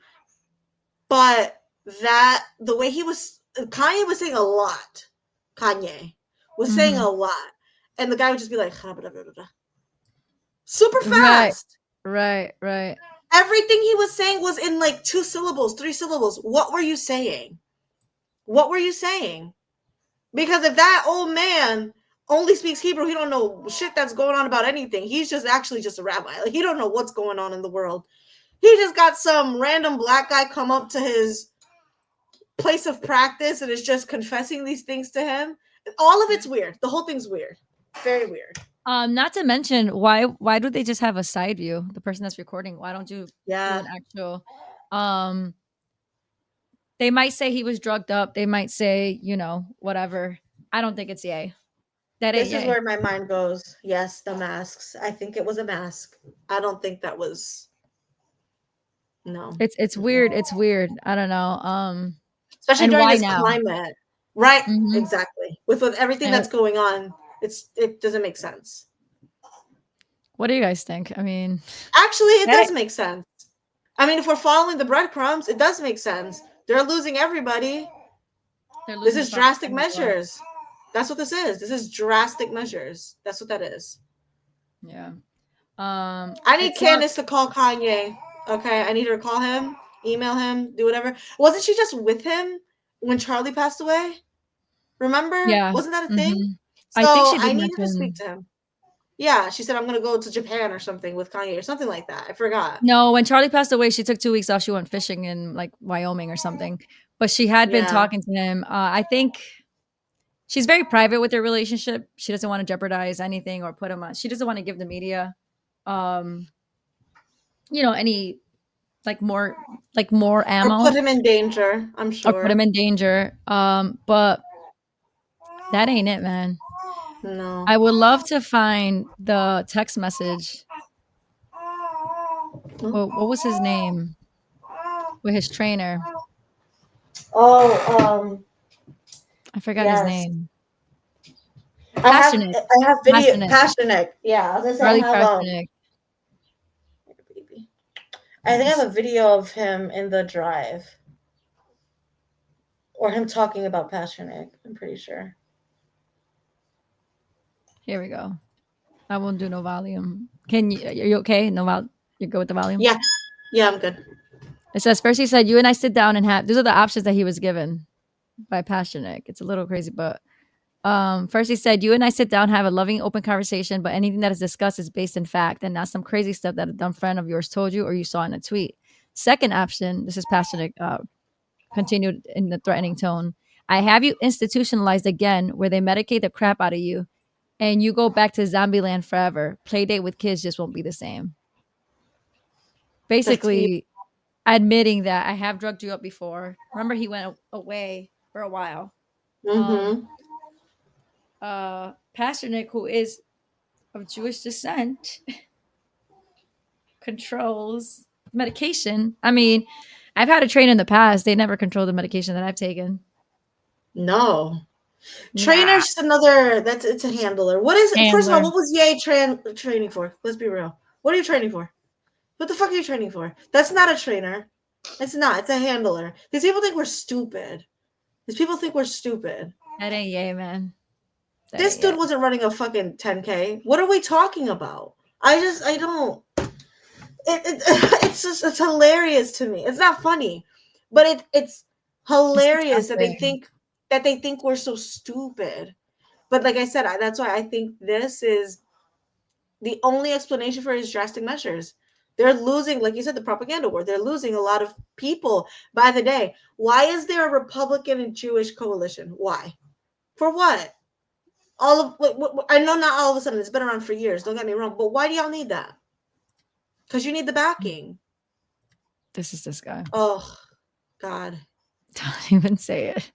[SPEAKER 2] but that the way he was, Kanye was saying a lot. Kanye was saying
[SPEAKER 1] Mhm.
[SPEAKER 2] a lot, and the guy would just be like, super
[SPEAKER 1] Right.
[SPEAKER 2] fast.
[SPEAKER 1] Right.
[SPEAKER 2] Everything he was saying was in like 2 syllables, 3 syllables. What were you saying? What were you saying? Because if that old man only speaks Hebrew, he don't know shit that's going on about anything. He's just actually just a rabbi. Like he don't know what's going on in the world. He just got some random black guy come up to his place of practice and is just confessing these things to him. All of it's weird. The whole thing's weird. Very weird.
[SPEAKER 1] Not to mention, why do they just have a side view? The person that's recording, why don't you do
[SPEAKER 2] Yeah.
[SPEAKER 1] an actual um they might say he was drugged up. They might say, whatever. I don't think it's yay. That ain't
[SPEAKER 2] This is
[SPEAKER 1] yay.
[SPEAKER 2] where my mind goes. Yes, the masks. I think it was a mask. I don't think that was no.
[SPEAKER 1] It's weird. It's weird. I don't know.
[SPEAKER 2] Especially
[SPEAKER 1] And
[SPEAKER 2] during
[SPEAKER 1] why
[SPEAKER 2] this
[SPEAKER 1] now?
[SPEAKER 2] climate. Right,
[SPEAKER 1] Mhm.
[SPEAKER 2] exactly. With everything
[SPEAKER 1] And
[SPEAKER 2] that's going on, it doesn't make sense.
[SPEAKER 1] what do you guys think? I mean,
[SPEAKER 2] Actually, it
[SPEAKER 1] that
[SPEAKER 2] does
[SPEAKER 1] ain't
[SPEAKER 2] make sense. I mean, if we're following the breadcrumbs, it does make sense. They're losing everybody.
[SPEAKER 1] they're
[SPEAKER 2] This
[SPEAKER 1] losing the
[SPEAKER 2] is drastic
[SPEAKER 1] propaganda as well.
[SPEAKER 2] measures. That's what this is. This is drastic measures. That's what that is.
[SPEAKER 1] Yeah.
[SPEAKER 2] I need
[SPEAKER 1] It
[SPEAKER 2] Candace
[SPEAKER 1] sucks.
[SPEAKER 2] to call Kanye. Okay, I need her to call him, email him, do whatever. Wasn't she just with him when Charlie passed away? Remember?
[SPEAKER 1] Yeah.
[SPEAKER 2] Wasn't that a thing?
[SPEAKER 1] Mhm. I think
[SPEAKER 2] So
[SPEAKER 1] she did
[SPEAKER 2] I need her to speak
[SPEAKER 1] mention
[SPEAKER 2] to him. Yeah, she said I'm gonna go to Japan or something with Kanye or something like that. I forgot.
[SPEAKER 1] no, when Charlie passed away, she took 2 weeks off. She went fishing in like Wyoming or something. But she had been
[SPEAKER 2] Yeah.
[SPEAKER 1] talking to him. I think she's very private with their relationship. She doesn't want to jeopardize anything or put him on. She doesn't want to give the media um, any more
[SPEAKER 2] Or put
[SPEAKER 1] ammo
[SPEAKER 2] him in danger, I'm
[SPEAKER 1] or put him
[SPEAKER 2] sure.
[SPEAKER 1] in danger. But that ain't it, man.
[SPEAKER 2] No.
[SPEAKER 1] I would love to find the text message. Well, what was his name with his trainer?
[SPEAKER 2] Oh,
[SPEAKER 1] I forgot his
[SPEAKER 2] yes.
[SPEAKER 1] name.
[SPEAKER 2] I have
[SPEAKER 1] Passionate.
[SPEAKER 2] I have video
[SPEAKER 1] Passionate.
[SPEAKER 2] passionate. Yeah, I was gonna say I
[SPEAKER 1] Charlie
[SPEAKER 2] have
[SPEAKER 1] Passionate.
[SPEAKER 2] I
[SPEAKER 1] Let
[SPEAKER 2] think
[SPEAKER 1] me
[SPEAKER 2] I
[SPEAKER 1] see.
[SPEAKER 2] have a video of him in the drive. Or him talking about Passionate, I'm pretty sure.
[SPEAKER 1] Here we go. I won't do no volume. Can you? Are you okay? No vol. You're good with the volume.
[SPEAKER 2] Yeah. Yeah, I'm good.
[SPEAKER 1] It says first he said, "You and I sit down and have." These are the options that he was given by Passionate. It's a little crazy, but first he said, "You and I sit down, have a loving, open conversation, but anything that is discussed is based in fact and not some crazy stuff that a dumb friend of yours told you or you saw in a tweet." Second option, this is Passionate. Continued in the threatening tone. I have you institutionalized again, where they medicate the crap out of you, and you go back to zombie land forever. Play date with kids just won't be the same.
[SPEAKER 2] That's evil.
[SPEAKER 1] Basically, admitting that I have drugged you up before. Remember, he went away for a while.
[SPEAKER 2] Mm-hmm.
[SPEAKER 1] Pastor Nick, who is of Jewish descent, controls medication. I mean, I've had a train in the past. They never control the medication that I've taken.
[SPEAKER 2] No.
[SPEAKER 1] Nah,
[SPEAKER 2] Trainer's just another that's it's a handler. What is it? First of all,
[SPEAKER 1] handler.
[SPEAKER 2] what was Ye training for? Let's be real. What are you training for? What the fuck are you training for? That's not a trainer. It's not. It's a handler. These people think we're stupid. These people think we're stupid.
[SPEAKER 1] That ain't yay, man.
[SPEAKER 2] This dude wasn't running a fucking 10K. What are we talking about? I don't. It's hilarious to me. It's not funny, but it's hilarious that they think we're so stupid. But like I said, that's why I think this is the only explanation for his drastic measures. They're losing, like you said, the propaganda war. They're losing a lot of people by the day. Why is there a Republican and Jewish coalition? Why? For what? All of I know not all of a sudden, it's been around for years. Don't get me wrong, but why do y'all need that? Because you need the backing.
[SPEAKER 1] This is this guy.
[SPEAKER 2] Oh, God.
[SPEAKER 1] Don't even say it.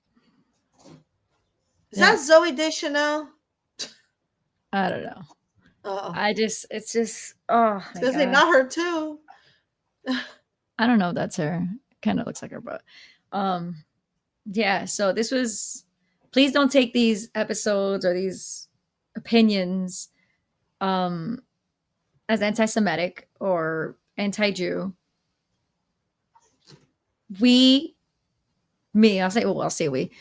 [SPEAKER 2] Is that Zoe Deschanel?
[SPEAKER 1] I don't know.
[SPEAKER 2] Oh.
[SPEAKER 1] It's just, oh my
[SPEAKER 2] Because they
[SPEAKER 1] God.
[SPEAKER 2] not her too.
[SPEAKER 1] I don't know if that's her. Kind of looks like her, but yeah. So this was. Please don't take these episodes or these opinions as anti-Semitic or anti-Jew. I'll say we.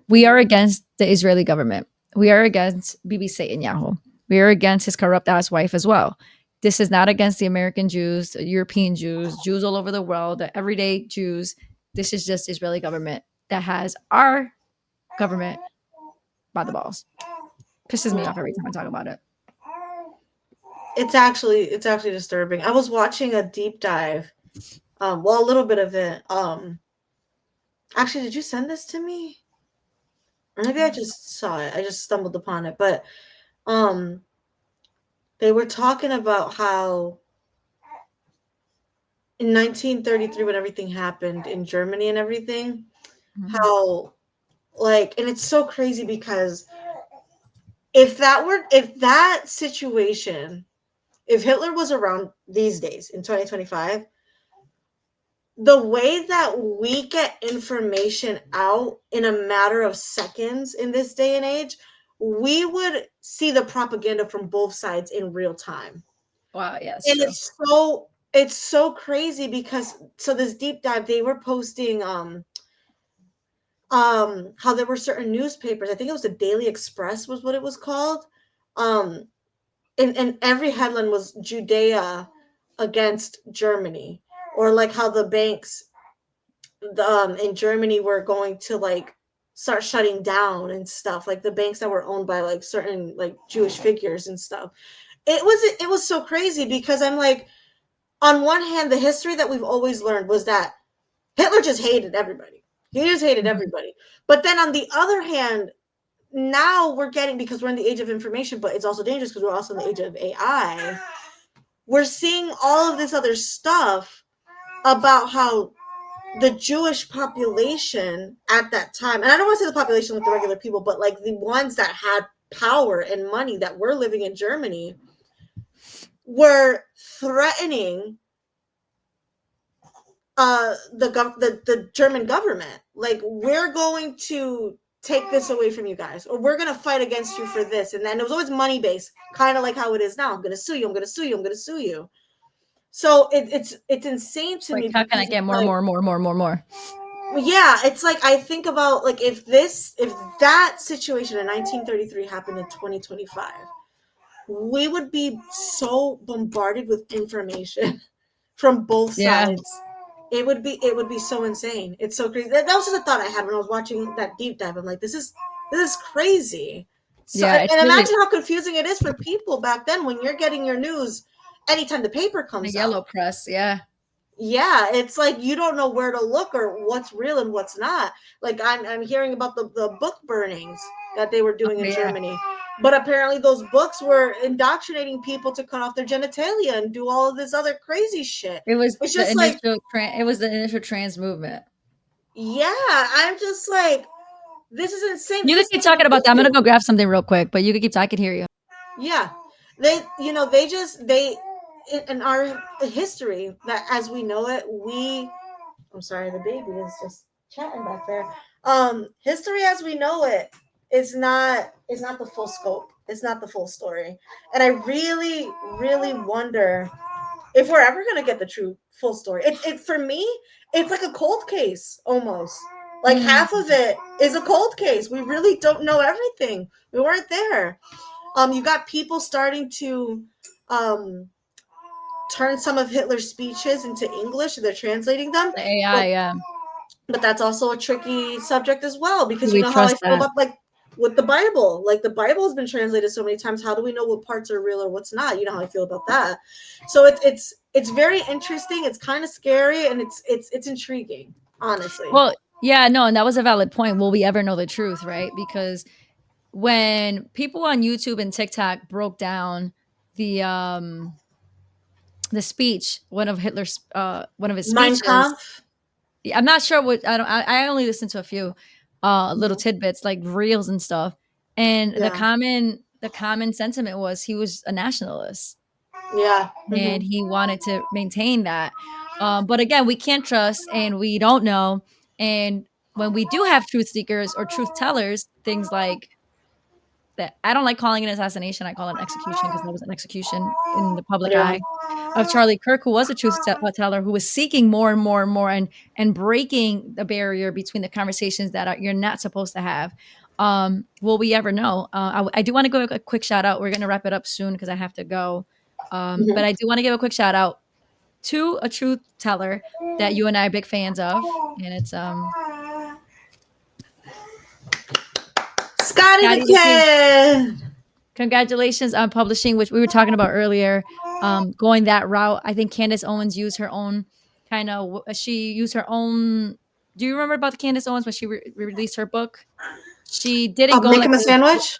[SPEAKER 1] We are against the Israeli government. We are against Bibi Netanyahu. We are against his corrupt ass wife as well. This is not against the American Jews, the European Jews, Jews all over the world, the everyday Jews. This is just Israeli government that has our government by the balls. Pisses me off every time I talk about it.
[SPEAKER 2] It's actually disturbing. I was watching a deep dive. A little bit of it. Actually, did you send this to me? Or maybe I just saw it. I just stumbled upon it. But they were talking about how in 1933, when everything happened in Germany and everything, how and it's so crazy because if that situation, if Hitler was around these days in 2025, the way that we get information out in a matter of seconds in this day and age, we would see the propaganda from both sides in real time.
[SPEAKER 1] Wow, yes,
[SPEAKER 2] And
[SPEAKER 1] true.
[SPEAKER 2] it's so crazy because this deep dive, they were posting how there were certain newspapers, I think it was the Daily Express was what it was called, and every headline was Judea against Germany, or like how the banks in Germany were going to like start shutting down and stuff, like the banks that were owned by like certain like Jewish figures and stuff. It was so crazy because I'm like, on one hand, the history that we've always learned was that Hitler just hated everybody. He just hated everybody. But then on the other hand, now we're getting, because we're in the age of information, but it's also dangerous because we're also in the age of AI. We're seeing all of this other stuff about how the Jewish population at that time, and I don't want to say the population like the regular people, but like the ones that had power and money that were living in Germany, were threatening the German government. Like, we're going to take this away from you guys, or we're going to fight against you for this. And then it was always money based, kind of like how it is now. I'm going to sue you. I'm going to sue you. I'm going to sue you. So it's insane to me.
[SPEAKER 1] How can I get more?
[SPEAKER 2] Yeah, it's like, I think about like if that situation in 1933 happened in 2025, we would be so bombarded with information from both sides. It would be so insane. It's so crazy. That was just a thought I had when I was watching that deep dive. I'm like, this is crazy. So,
[SPEAKER 1] Yeah,
[SPEAKER 2] and imagine how confusing it is for people back then when you're getting your news anytime the paper comes
[SPEAKER 1] the yellow
[SPEAKER 2] out.
[SPEAKER 1] press. Yeah.
[SPEAKER 2] Yeah, it's like you don't know where to look or what's real and what's not. Like I'm hearing about the book burnings that they were doing in Germany. But apparently those books were indoctrinating people to cut off their genitalia and do all of this other crazy shit. It's just like,
[SPEAKER 1] it was the initial trans movement.
[SPEAKER 2] yeah, I'm just like, this is insane.
[SPEAKER 1] You
[SPEAKER 2] This
[SPEAKER 1] can
[SPEAKER 2] is
[SPEAKER 1] keep talking about that. I'm gonna
[SPEAKER 2] illegal.
[SPEAKER 1] go grab something real quick, but you can keep talking. I can hear you.
[SPEAKER 2] Yeah, they in our history that as we know it, I'm sorry, the baby is just chatting back there. History as we know it is not the full scope. It's not the full story. And I really, really wonder if we're ever gonna get the true full story. It for me, it's like a cold case almost. Like half of it is a cold case. We really don't know everything. We weren't there. You got people starting to turn some of Hitler's speeches into English. They're translating them.
[SPEAKER 1] The AI, yeah.
[SPEAKER 2] But that's also a tricky subject as well, because
[SPEAKER 1] Do
[SPEAKER 2] you
[SPEAKER 1] we
[SPEAKER 2] know how I
[SPEAKER 1] trust
[SPEAKER 2] feel
[SPEAKER 1] that?
[SPEAKER 2] about like with the Bible. Like the Bible has been translated so many times. How do we know what parts are real or what's not? You know how I feel about that. So it's very interesting. It's kind of scary, and it's intriguing, honestly.
[SPEAKER 1] Well, yeah, no, and that was a valid point. Will we ever know the truth, right? Because when people on YouTube and TikTok broke down the speech, one of his
[SPEAKER 2] Mein
[SPEAKER 1] speeches.
[SPEAKER 2] Kampf.
[SPEAKER 1] Yeah, I'm not sure what I don't. I only listened to a few little tidbits like reels and stuff, and
[SPEAKER 2] Yeah.
[SPEAKER 1] the common sentiment was he was a nationalist
[SPEAKER 2] Yeah.
[SPEAKER 1] and
[SPEAKER 2] Mhm.
[SPEAKER 1] he wanted to maintain that. But again, we can't trust and we don't know. And when we do have truth seekers or truth tellers, things like that, I don't like calling it assassination. I call it an execution because there was an execution in the public
[SPEAKER 2] Yeah.
[SPEAKER 1] eye of Charlie Kirk, who was a teller, who was seeking more and more and more and breaking the barrier between the conversations that you're not supposed to have. Will we ever know? I do want to give a quick shout out. We're going to wrap it up soon because I have to go. But
[SPEAKER 2] Mhm.
[SPEAKER 1] I do want to give a quick shout out to a truth teller that you and I are big fans of, and it's
[SPEAKER 2] Scotty the
[SPEAKER 1] Scotty the Kid.
[SPEAKER 2] Kid.
[SPEAKER 1] Congratulations on publishing, which we were talking about earlier. Going that route, I think Candace Owens used her own kind of. She used her own. Do you remember about the Candace Owens when she released her book? She didn't go
[SPEAKER 2] Make
[SPEAKER 1] like
[SPEAKER 2] him a
[SPEAKER 1] with a,
[SPEAKER 2] sandwich.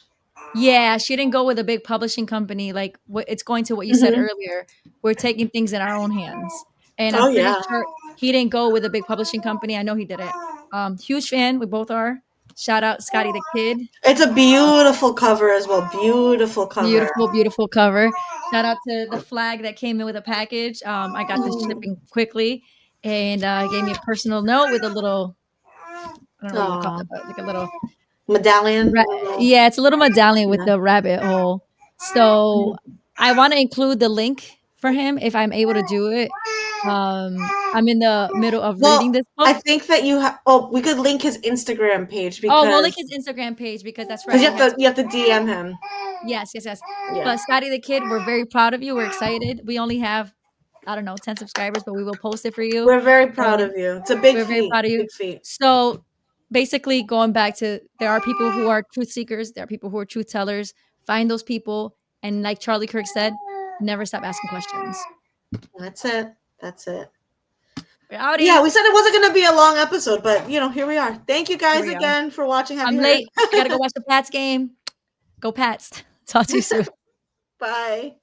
[SPEAKER 1] yeah, she didn't go with a big publishing company. Like what it's going to what you said
[SPEAKER 2] Mhm.
[SPEAKER 1] earlier. We're taking things in our own hands, and I'm
[SPEAKER 2] Oh
[SPEAKER 1] pretty
[SPEAKER 2] yeah.
[SPEAKER 1] sure he didn't go with a big publishing company. I know he didn't. Huge fan. We both are. Shout out Scotty the Kid.
[SPEAKER 2] It's a beautiful cover as well. Beautiful cover.
[SPEAKER 1] Beautiful, beautiful cover. Shout out to the flag that came in with a package. I got the shipping quickly, and he gave me a personal note with a little, I don't know what you would call
[SPEAKER 2] Aw.
[SPEAKER 1] it, but like a little
[SPEAKER 2] Medallion.
[SPEAKER 1] yeah, it's a little medallion with
[SPEAKER 2] Yeah.
[SPEAKER 1] the rabbit hole. So I want to include the link for him if I'm able to do it. I'm in the middle of reading
[SPEAKER 2] Well,
[SPEAKER 1] this
[SPEAKER 2] I
[SPEAKER 1] book.
[SPEAKER 2] think that you have. Oh, we could link his Instagram page
[SPEAKER 1] Oh, we'll link
[SPEAKER 2] because
[SPEAKER 1] his Instagram page because that's right.
[SPEAKER 2] you
[SPEAKER 1] We
[SPEAKER 2] have
[SPEAKER 1] had
[SPEAKER 2] to
[SPEAKER 1] to.
[SPEAKER 2] you have to DM him.
[SPEAKER 1] Yes, yes, yes.
[SPEAKER 2] Yeah.
[SPEAKER 1] But Scotty the Kid, we're very proud of you. We're excited. We only have, I don't know, 10 subscribers, but we will post it for you.
[SPEAKER 2] We're very proud
[SPEAKER 1] And
[SPEAKER 2] of you. It's a big
[SPEAKER 1] we're very
[SPEAKER 2] feat.
[SPEAKER 1] proud of you.
[SPEAKER 2] Big feat.
[SPEAKER 1] So basically, going back to there are people who are truth seekers, there are people who are truth tellers. Find those people. And like Charlie Kirk said, never stop asking questions.
[SPEAKER 2] That's it. That's it.
[SPEAKER 1] We're
[SPEAKER 2] Yeah,
[SPEAKER 1] outie.
[SPEAKER 2] we said it wasn't going to be a long episode, but here we are. Thank you
[SPEAKER 1] Here
[SPEAKER 2] guys
[SPEAKER 1] we are.
[SPEAKER 2] again for watching. Have
[SPEAKER 1] I'm
[SPEAKER 2] you heard?
[SPEAKER 1] late. I got to go watch the Pats game. Go Pats. Talk to you soon.
[SPEAKER 2] Bye.